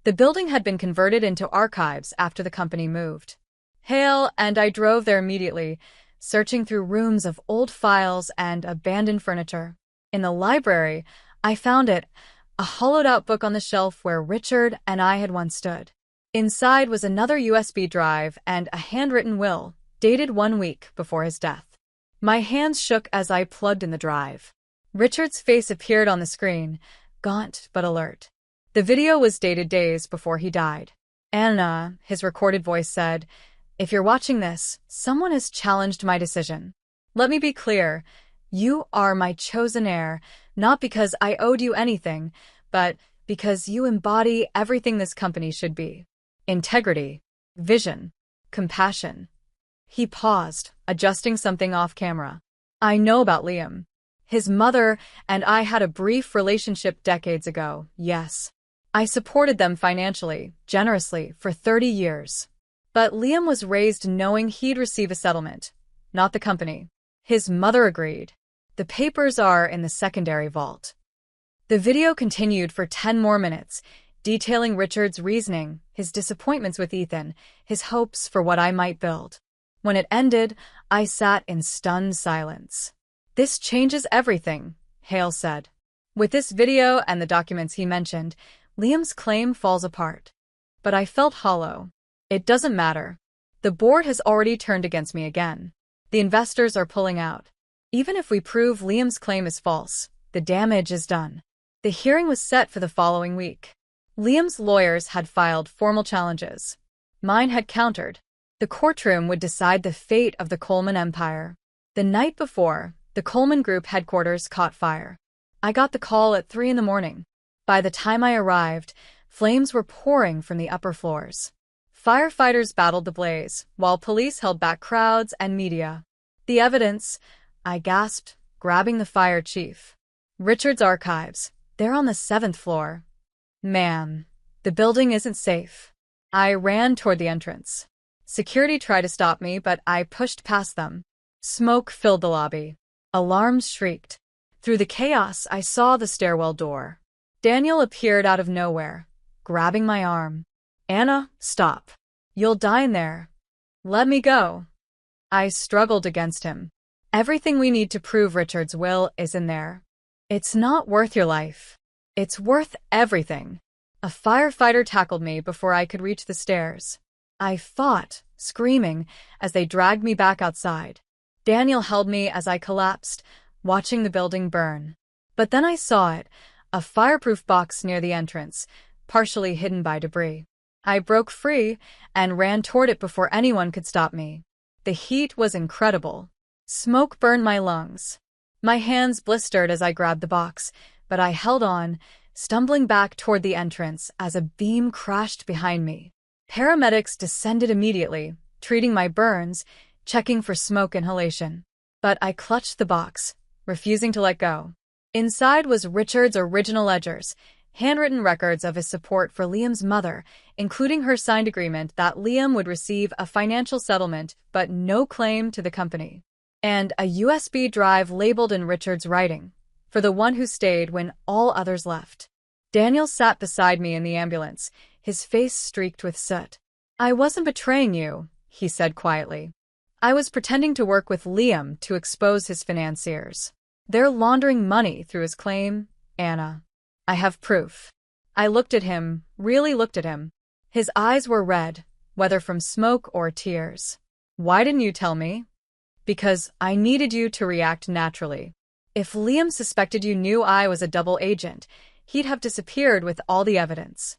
The building had been converted into archives after the company moved. Hale and I drove there immediately, searching through rooms of old files and abandoned furniture. In the library, I found it, a hollowed-out book on the shelf where Richard and I had once stood. Inside was another USB drive and a handwritten will, dated 1 week before his death. My hands shook as I plugged in the drive. Richard's face appeared on the screen, gaunt but alert. The video was dated days before he died. Anna, his recorded voice said, if you're watching this, someone has challenged my decision. Let me be clear. You are my chosen heir, not because I owed you anything, but because you embody everything this company should be. Integrity, vision, compassion. He paused, adjusting something off camera. I know about Liam. His mother and I had a brief relationship decades ago, yes. I supported them financially, generously, for 30 years. But Liam was raised knowing he'd receive a settlement, not the company. His mother agreed. The papers are in the secondary vault. The video continued for 10 more minutes, detailing Richard's reasoning, his disappointments with Ethan, his hopes for what I might build. When it ended, I sat in stunned silence. This changes everything, Hale said. With this video and the documents he mentioned, Liam's claim falls apart. But I felt hollow. It doesn't matter. The board has already turned against me again. The investors are pulling out. Even if we prove Liam's claim is false, the damage is done. The hearing was set for the following week. Liam's lawyers had filed formal challenges. Mine had countered. The courtroom would decide the fate of the Coleman empire. The night before, the Coleman Group headquarters caught fire. I got the call at 3 a.m. By the time I arrived, flames were pouring from the upper floors. Firefighters battled the blaze, while police held back crowds and media. The evidence, I gasped, grabbing the fire chief. Richard's archives. They're on the 7th floor. Ma'am, the building isn't safe. I ran toward the entrance. Security tried to stop me, but I pushed past them. Smoke filled the lobby. Alarms shrieked. Through the chaos, I saw the stairwell door. Daniel appeared out of nowhere, grabbing my arm. Anna, stop. You'll die in there. Let me go. I struggled against him. Everything we need to prove Richard's will is in there. It's not worth your life. It's worth everything. A firefighter tackled me before I could reach the stairs. I fought, screaming, as they dragged me back outside. Daniel held me as I collapsed, watching the building burn. But then I saw it, a fireproof box near the entrance, partially hidden by debris. I broke free and ran toward it before anyone could stop me. The heat was incredible. Smoke burned my lungs. My hands blistered as I grabbed the box, but I held on, stumbling back toward the entrance as a beam crashed behind me. Paramedics descended immediately, treating my burns, checking for smoke inhalation. But I clutched the box, refusing to let go. Inside was Richard's original ledgers, handwritten records of his support for Liam's mother, including her signed agreement that Liam would receive a financial settlement but no claim to the company. And a USB drive labeled in Richard's writing, for the one who stayed when all others left. Daniel sat beside me in the ambulance, his face streaked with soot. "I wasn't betraying you," he said quietly. "I was pretending to work with Liam to expose his financiers. They're laundering money through his claim, Anna. I have proof." I looked at him, really looked at him. His eyes were red, whether from smoke or tears. "Why didn't you tell me?" "Because I needed you to react naturally. If Liam suspected you knew I was a double agent, he'd have disappeared with all the evidence."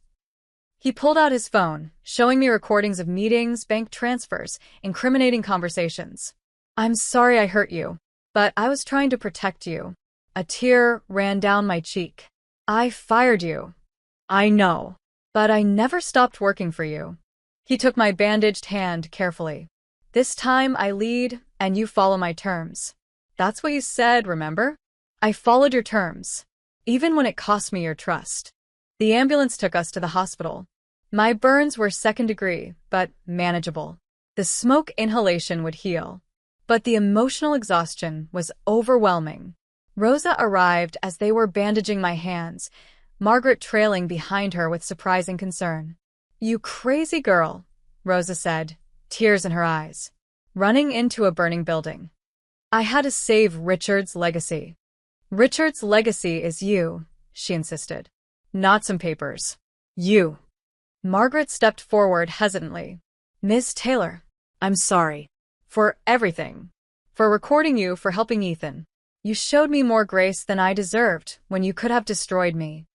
He pulled out his phone, showing me recordings of meetings, bank transfers, incriminating conversations. "I'm sorry I hurt you, but I was trying to protect you." A tear ran down my cheek. "I fired you. I know. But I never stopped working for you." He took my bandaged hand carefully. "This time I lead, and you follow my terms. That's what you said, remember? I followed your terms, even when it cost me your trust." The ambulance took us to the hospital. My burns were second degree, but manageable. The smoke inhalation would heal, but the emotional exhaustion was overwhelming. Rosa arrived as they were bandaging my hands, Margaret trailing behind her with surprising concern. "You crazy girl," Rosa said, tears in her eyes. "Running into a burning building." "I had to save Richard's legacy." "Richard's legacy is you," she insisted. "Not some papers. You." Margaret stepped forward hesitantly. "Miss Taylor, I'm sorry. For everything. For recording you, for helping Ethan. You showed me more grace than I deserved when you could have destroyed me."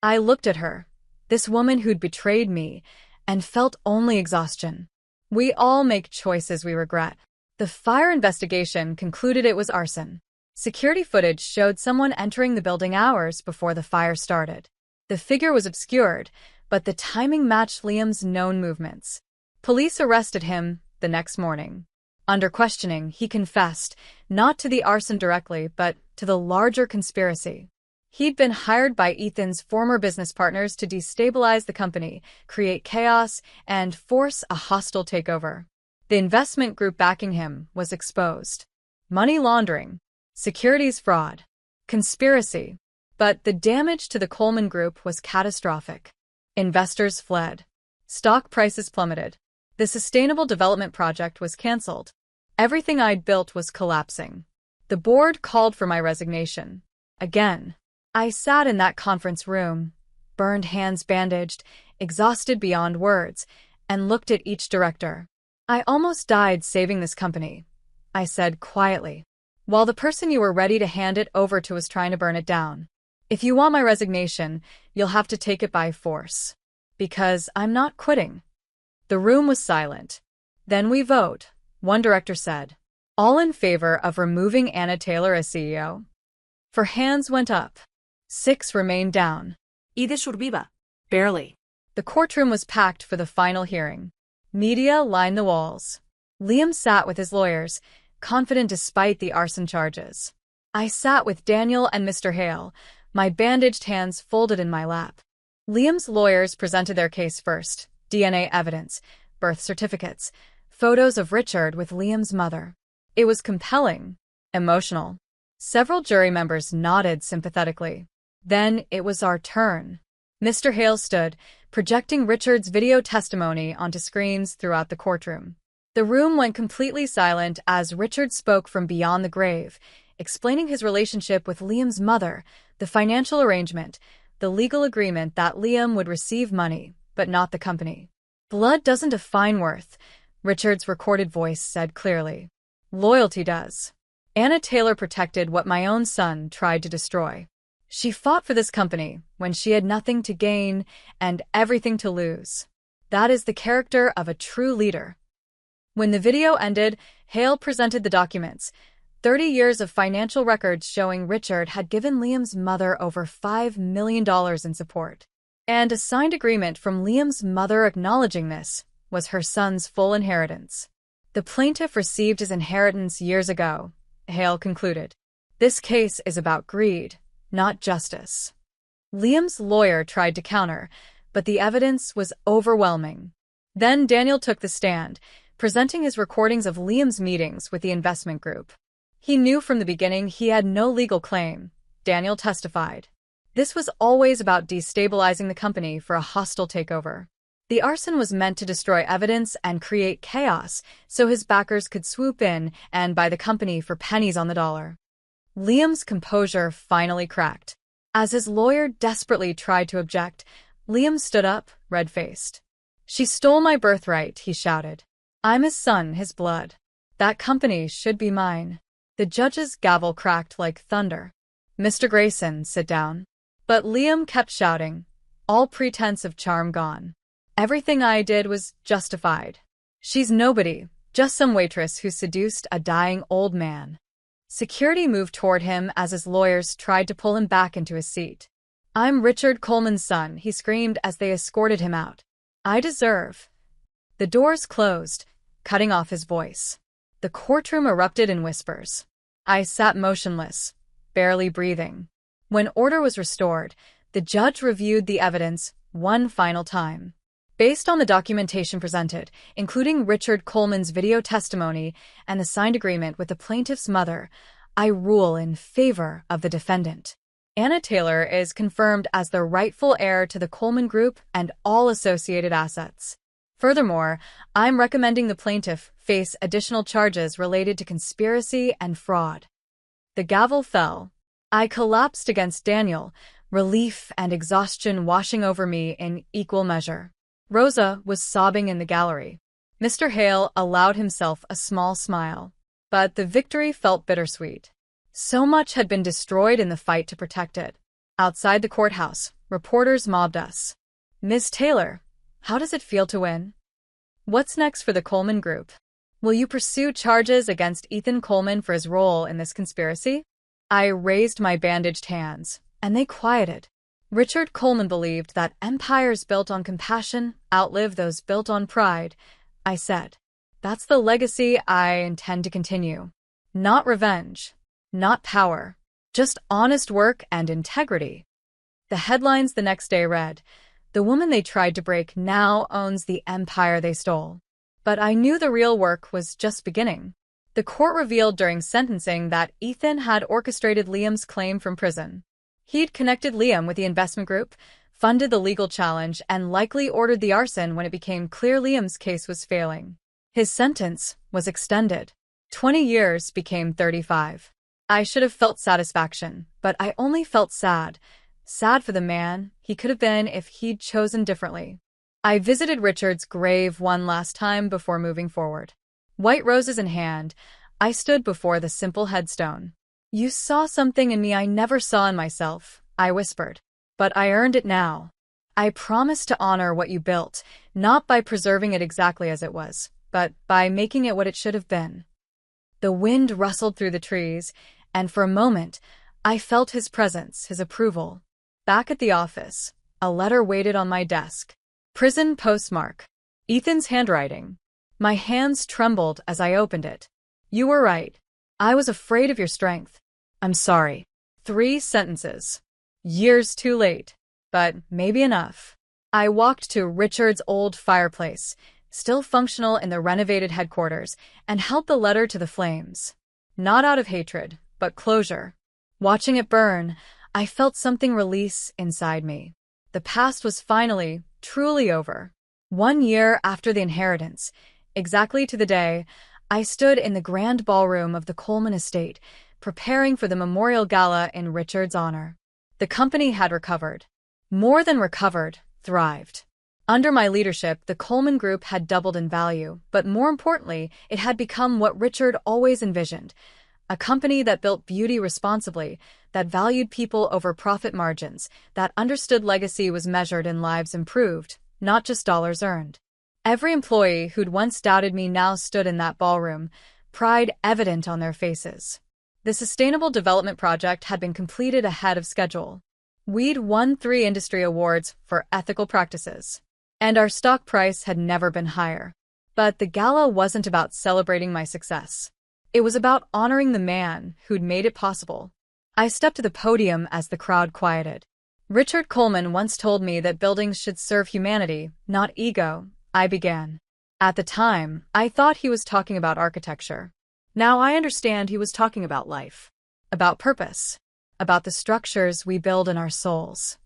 I looked at her, this woman who'd betrayed me, and felt only exhaustion. We all make choices we regret. The fire investigation concluded it was arson. Security footage showed someone entering the building hours before the fire started. The figure was obscured, but the timing matched Liam's known movements. Police arrested him the next morning. Under questioning, he confessed, not to the arson directly, but to the larger conspiracy. He'd been hired by Ethan's former business partners to destabilize the company, create chaos, and force a hostile takeover. The investment group backing him was exposed. Money laundering, securities fraud, conspiracy. But the damage to the Coleman Group was catastrophic. Investors fled. Stock prices plummeted. The Sustainable Development Project was canceled. Everything I'd built was collapsing. The board called for my resignation. Again. I sat in that conference room, burned hands bandaged, exhausted beyond words, and looked at each director. "I almost died saving this company," I said quietly, "while the person you were ready to hand it over to was trying to burn it down. If you want my resignation, you'll have to take it by force. Because I'm not quitting." The room was silent. "Then we vote," one director said. "All in favor of removing Anna Taylor as CEO?" For hands went up. 6 remained down. Y de surviva. Barely. The courtroom was packed for the final hearing. Media lined the walls. Liam sat with his lawyers, confident despite the arson charges. I sat with Daniel and Mr. Hale, my bandaged hands folded in my lap. Liam's lawyers presented their case first: DNA evidence, birth certificates, photos of Richard with Liam's mother. It was compelling, emotional. Several jury members nodded sympathetically. Then it was our turn. Mr. Hale stood, projecting Richard's video testimony onto screens throughout the courtroom. The room went completely silent as Richard spoke from beyond the grave, explaining his relationship with Liam's mother, the financial arrangement, the legal agreement that Liam would receive money, but not the company. "Blood doesn't define worth," Richard's recorded voice said clearly. "Loyalty does. Anna Taylor protected what my own son tried to destroy. She fought for this company when she had nothing to gain and everything to lose. That is the character of a true leader." When the video ended, Hale presented the documents. 30 years of financial records showing Richard had given Liam's mother over $5 million in support. And a signed agreement from Liam's mother acknowledging this, was her son's full inheritance. The plaintiff received his inheritance years ago, Hale concluded. This case is about greed, not justice. Liam's lawyer tried to counter, but the evidence was overwhelming. Then Daniel took the stand, presenting his recordings of Liam's meetings with the investment group. He knew from the beginning he had no legal claim, Daniel testified. This was always about destabilizing the company for a hostile takeover. The arson was meant to destroy evidence and create chaos so his backers could swoop in and buy the company for pennies on the dollar. Liam's composure finally cracked. As his lawyer desperately tried to object, Liam stood up, red-faced. "She stole my birthright," he shouted. "I'm his son, his blood. That company should be mine." The judge's gavel cracked like thunder. "Mr. Grayson, sit down." But Liam kept shouting, all pretense of charm gone. "Everything I did was justified. She's nobody, just some waitress who seduced a dying old man." Security moved toward him as his lawyers tried to pull him back into his seat. "I'm Richard Coleman's son," he screamed as they escorted him out. "I deserve." The doors closed, cutting off his voice. The courtroom erupted in whispers. I sat motionless, barely breathing. When order was restored, the judge reviewed the evidence one final time. Based on the documentation presented, including Richard Coleman's video testimony and the signed agreement with the plaintiff's mother, I rule in favor of the defendant. Anna Taylor is confirmed as the rightful heir to the Coleman Group and all associated assets. Furthermore, I'm recommending the plaintiff face additional charges related to conspiracy and fraud. The gavel fell. I collapsed against Daniel, relief and exhaustion washing over me in equal measure. Rosa was sobbing in the gallery. Mr. Hale allowed himself a small smile, but the victory felt bittersweet. So much had been destroyed in the fight to protect it. Outside the courthouse, reporters mobbed us. "Ms. Taylor, how does it feel to win? What's next for the Coleman Group? Will you pursue charges against Ethan Coleman for his role in this conspiracy?" I raised my bandaged hands, and they quieted. Richard Coleman believed that empires built on compassion outlive those built on pride, I said. That's the legacy I intend to continue. Not revenge, not power, just honest work and integrity. The headlines the next day read, "The woman they tried to break now owns the empire they stole." But I knew the real work was just beginning. The court revealed during sentencing that Ethan had orchestrated Liam's claim from prison. He'd connected Liam with the investment group, funded the legal challenge, and likely ordered the arson when it became clear Liam's case was failing. His sentence was extended. 20 years became 35. I should have felt satisfaction, but I only felt sad. Sad for the man he could have been if he'd chosen differently. I visited Richard's grave one last time before moving forward. White roses in hand, I stood before the simple headstone. "You saw something in me I never saw in myself," I whispered. "But I earned it now. I promise to honor what you built, not by preserving it exactly as it was, but by making it what it should have been." The wind rustled through the trees, and for a moment, I felt his presence, his approval. Back at the office, a letter waited on my desk. Prison postmark. Ethan's handwriting. My hands trembled as I opened it. "You were right. I was afraid of your strength. I'm sorry." 3 sentences. Years too late, but maybe enough. I walked to Richard's old fireplace, still functional in the renovated headquarters, and held the letter to the flames. Not out of hatred, but closure. Watching it burn, I felt something release inside me. The past was finally, truly over. 1 year after the inheritance, exactly to the day, I stood in the grand ballroom of the Coleman estate, preparing for the memorial gala in Richard's honor. The company had recovered. More than recovered, thrived. Under my leadership, the Coleman Group had doubled in value, but more importantly, it had become what Richard always envisioned, a company that built beauty responsibly, that valued people over profit margins, that understood legacy was measured in lives improved, not just dollars earned. Every employee who'd once doubted me now stood in that ballroom, pride evident on their faces. The Sustainable Development Project had been completed ahead of schedule. We'd won 3 industry awards for ethical practices. and our stock price had never been higher. But the gala wasn't about celebrating my success. It was about honoring the man who'd made it possible. I stepped to the podium as the crowd quieted. Richard Coleman once told me that buildings should serve humanity, not ego, I began. At the time, I thought he was talking about architecture. Now I understand he was talking about life, about purpose, about the structures we build in our souls.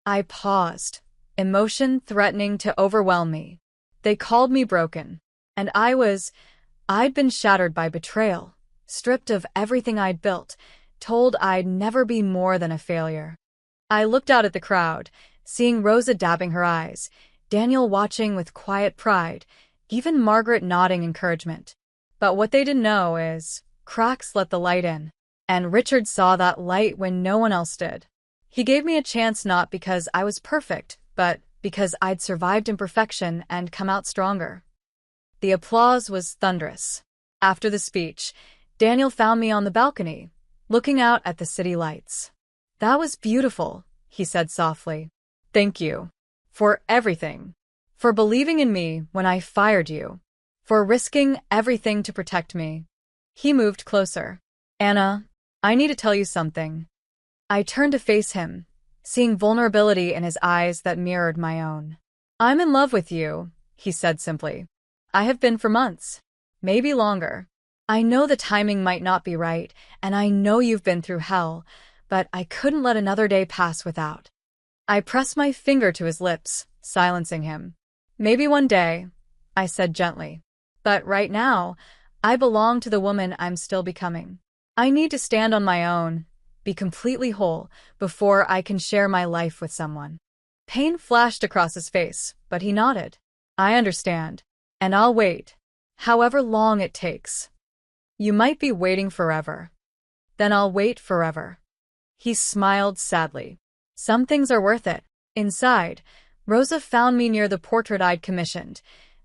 I paused, emotion threatening to overwhelm me. They called me broken, and I'd been shattered by betrayal, stripped of everything I'd built, told I'd never be more than a failure. I looked out at the crowd, seeing Rosa dabbing her eyes, Daniel watching with quiet pride, even Margaret nodding encouragement. But what they didn't know is, cracks let the light in, and Richard saw that light when no one else did. He gave me a chance not because I was perfect, but because I'd survived imperfection and come out stronger. The applause was thunderous. After the speech, Daniel found me on the balcony, looking out at the city lights. "That was beautiful," he said softly. "Thank you. For everything. For believing in me when I fired you. For risking everything to protect me." He moved closer. "Anna, I need to tell you something." I turned to face him, seeing vulnerability in his eyes that mirrored my own. "I'm in love with you," he said simply. "I have been for months. Maybe longer. I know the timing might not be right, and I know you've been through hell, but I couldn't let another day pass without." I pressed my finger to his lips, silencing him. "Maybe one day," I said gently. "But right now, I belong to the woman I'm still becoming. I need to stand on my own, be completely whole, before I can share my life with someone." Pain flashed across his face, but he nodded. "I understand. And I'll wait. However long it takes. You might be waiting forever. Then I'll wait forever." He smiled sadly. "Some things are worth it." Inside, Rosa found me near the portrait I'd commissioned,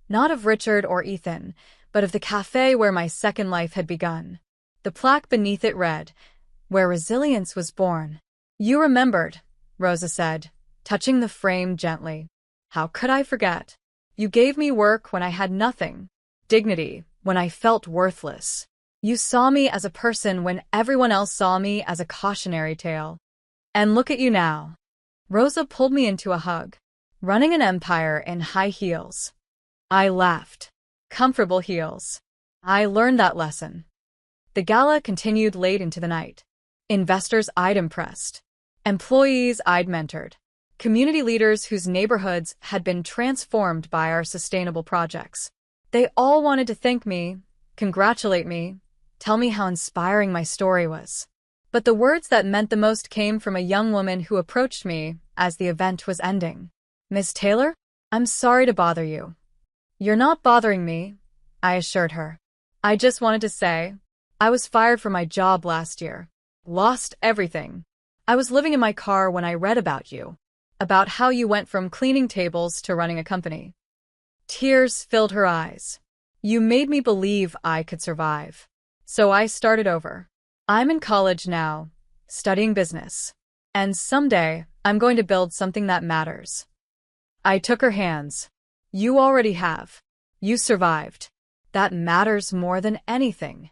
not of Richard or Ethan, but of the cafe where my second life had begun. The plaque beneath it read, "Where resilience was born." "You remembered," Rosa said, touching the frame gently. "How could I forget? You gave me work when I had nothing, dignity when I felt worthless. You saw me as a person when everyone else saw me as a cautionary tale. And look at you now." Rosa pulled me into a hug. "Running an empire in high heels." I laughed. "Comfortable heels. I learned that lesson." The gala continued late into the night. Investors I'd impressed. Employees I'd mentored. Community leaders whose neighborhoods had been transformed by our sustainable projects. They all wanted to thank me, congratulate me, tell me how inspiring my story was. But the words that meant the most came from a young woman who approached me as the event was ending. "Miss Taylor, I'm sorry to bother you." "You're not bothering me," I assured her. "I just wanted to say, I was fired from my job last year. Lost everything. I was living in my car when I read about you. About how you went from cleaning tables to running a company." Tears filled her eyes. "You made me believe I could survive. So I started over. I'm in college now, studying business. And someday, I'm going to build something that matters." I took her hands. "You already have. You survived. That matters more than anything."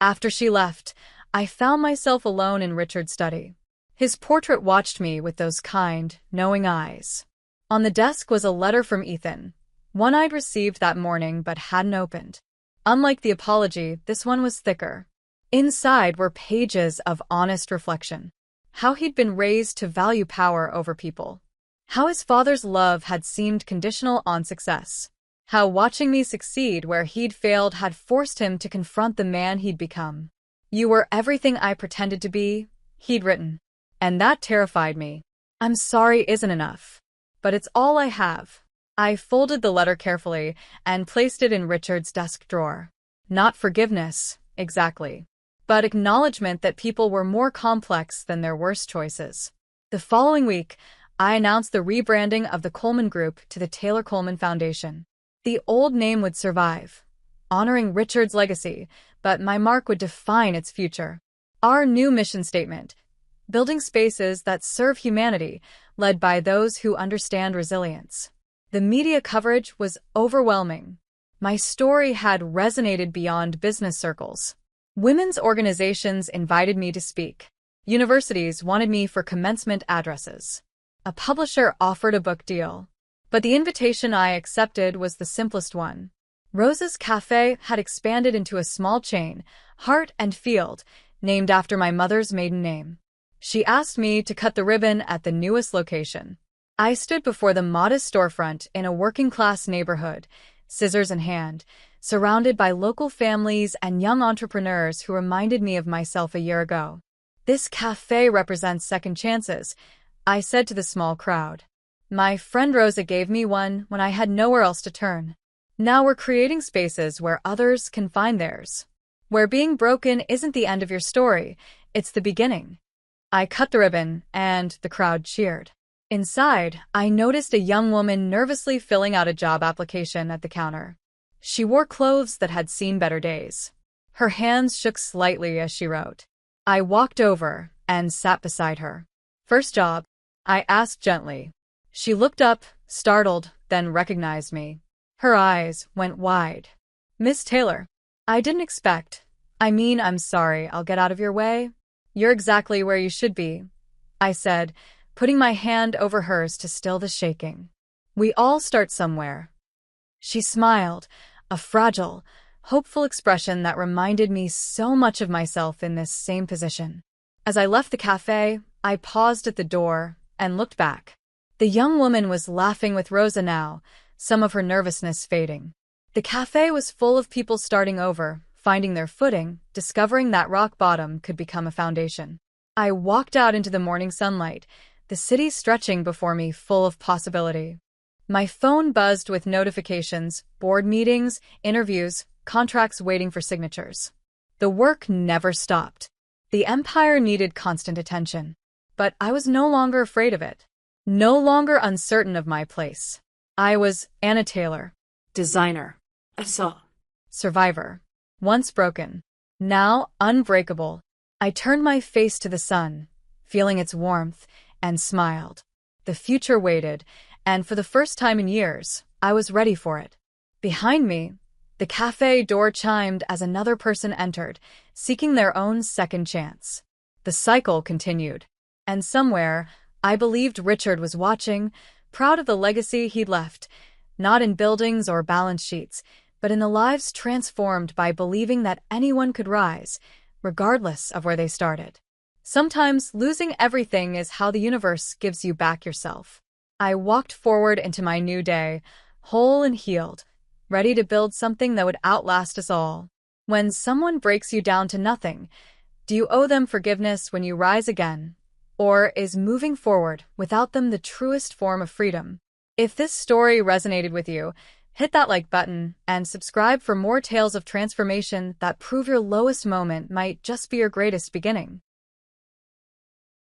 After she left, I found myself alone in Richard's study. His portrait watched me with those kind, knowing eyes. On the desk was a letter from Ethan, one I'd received that morning but hadn't opened. Unlike the apology, this one was thicker. Inside were pages of honest reflection. How he'd been raised to value power over people. How his father's love had seemed conditional on success. How watching me succeed where he'd failed had forced him to confront the man he'd become. "You were everything I pretended to be," he'd written. And that terrified me. "I'm sorry isn't enough. But it's all I have." I folded the letter carefully and placed it in Richard's desk drawer. Not forgiveness, exactly, but acknowledgement that people were more complex than their worst choices. The following week, I announced the rebranding of the Coleman Group to the Taylor Coleman Foundation. The old name would survive, honoring Richard's legacy, but my mark would define its future. Our new mission statement: building spaces that serve humanity, led by those who understand resilience. The media coverage was overwhelming. My story had resonated beyond business circles. Women's organizations invited me to speak. Universities wanted me for commencement addresses. A publisher offered a book deal. But the invitation I accepted was the simplest one. Rosa's Cafe had expanded into a small chain, Heart and Field, named after my mother's maiden name. She asked me to cut the ribbon at the newest location. I stood before the modest storefront in a working-class neighborhood, scissors in hand, surrounded by local families and young entrepreneurs who reminded me of myself a year ago. "This cafe represents second chances," I said to the small crowd. "My friend Rosa gave me one when I had nowhere else to turn. Now we're creating spaces where others can find theirs. Where being broken isn't the end of your story, it's the beginning." I cut the ribbon, and the crowd cheered. Inside, I noticed a young woman nervously filling out a job application at the counter. She wore clothes that had seen better days. Her hands shook slightly as she wrote. I walked over and sat beside her. "First job?" I asked gently. She looked up, startled, then recognized me. Her eyes went wide. "Miss Taylor, I didn't expect. I'm sorry, I'll get out of your way." "You're exactly where you should be," I said, putting my hand over hers to still the shaking. "We all start somewhere." She smiled, a fragile, hopeful expression that reminded me so much of myself in this same position. As I left the cafe, I paused at the door and looked back. The young woman was laughing with Rosa now, some of her nervousness fading. The cafe was full of people starting over, finding their footing, discovering that rock bottom could become a foundation. I walked out into the morning sunlight, the city stretching before me full of possibility. My phone buzzed with notifications, board meetings, interviews, contracts waiting for signatures. The work never stopped. The empire needed constant attention. But I was no longer afraid of it. No longer uncertain of my place. I was Anna Taylor. Designer. Asa. Survivor. Once broken. Now unbreakable. I turned my face to the sun, feeling its warmth, and smiled. The future waited, and for the first time in years, I was ready for it. Behind me, the cafe door chimed as another person entered, seeking their own second chance. The cycle continued. And somewhere, I believed Richard was watching, proud of the legacy he'd left, not in buildings or balance sheets, but in the lives transformed by believing that anyone could rise, regardless of where they started. Sometimes losing everything is how the universe gives you back yourself. I walked forward into my new day, whole and healed, ready to build something that would outlast us all. When someone breaks you down to nothing, do you owe them forgiveness when you rise again? Or is moving forward without them the truest form of freedom? If this story resonated with you, hit that like button and subscribe for more tales of transformation that prove your lowest moment might just be your greatest beginning.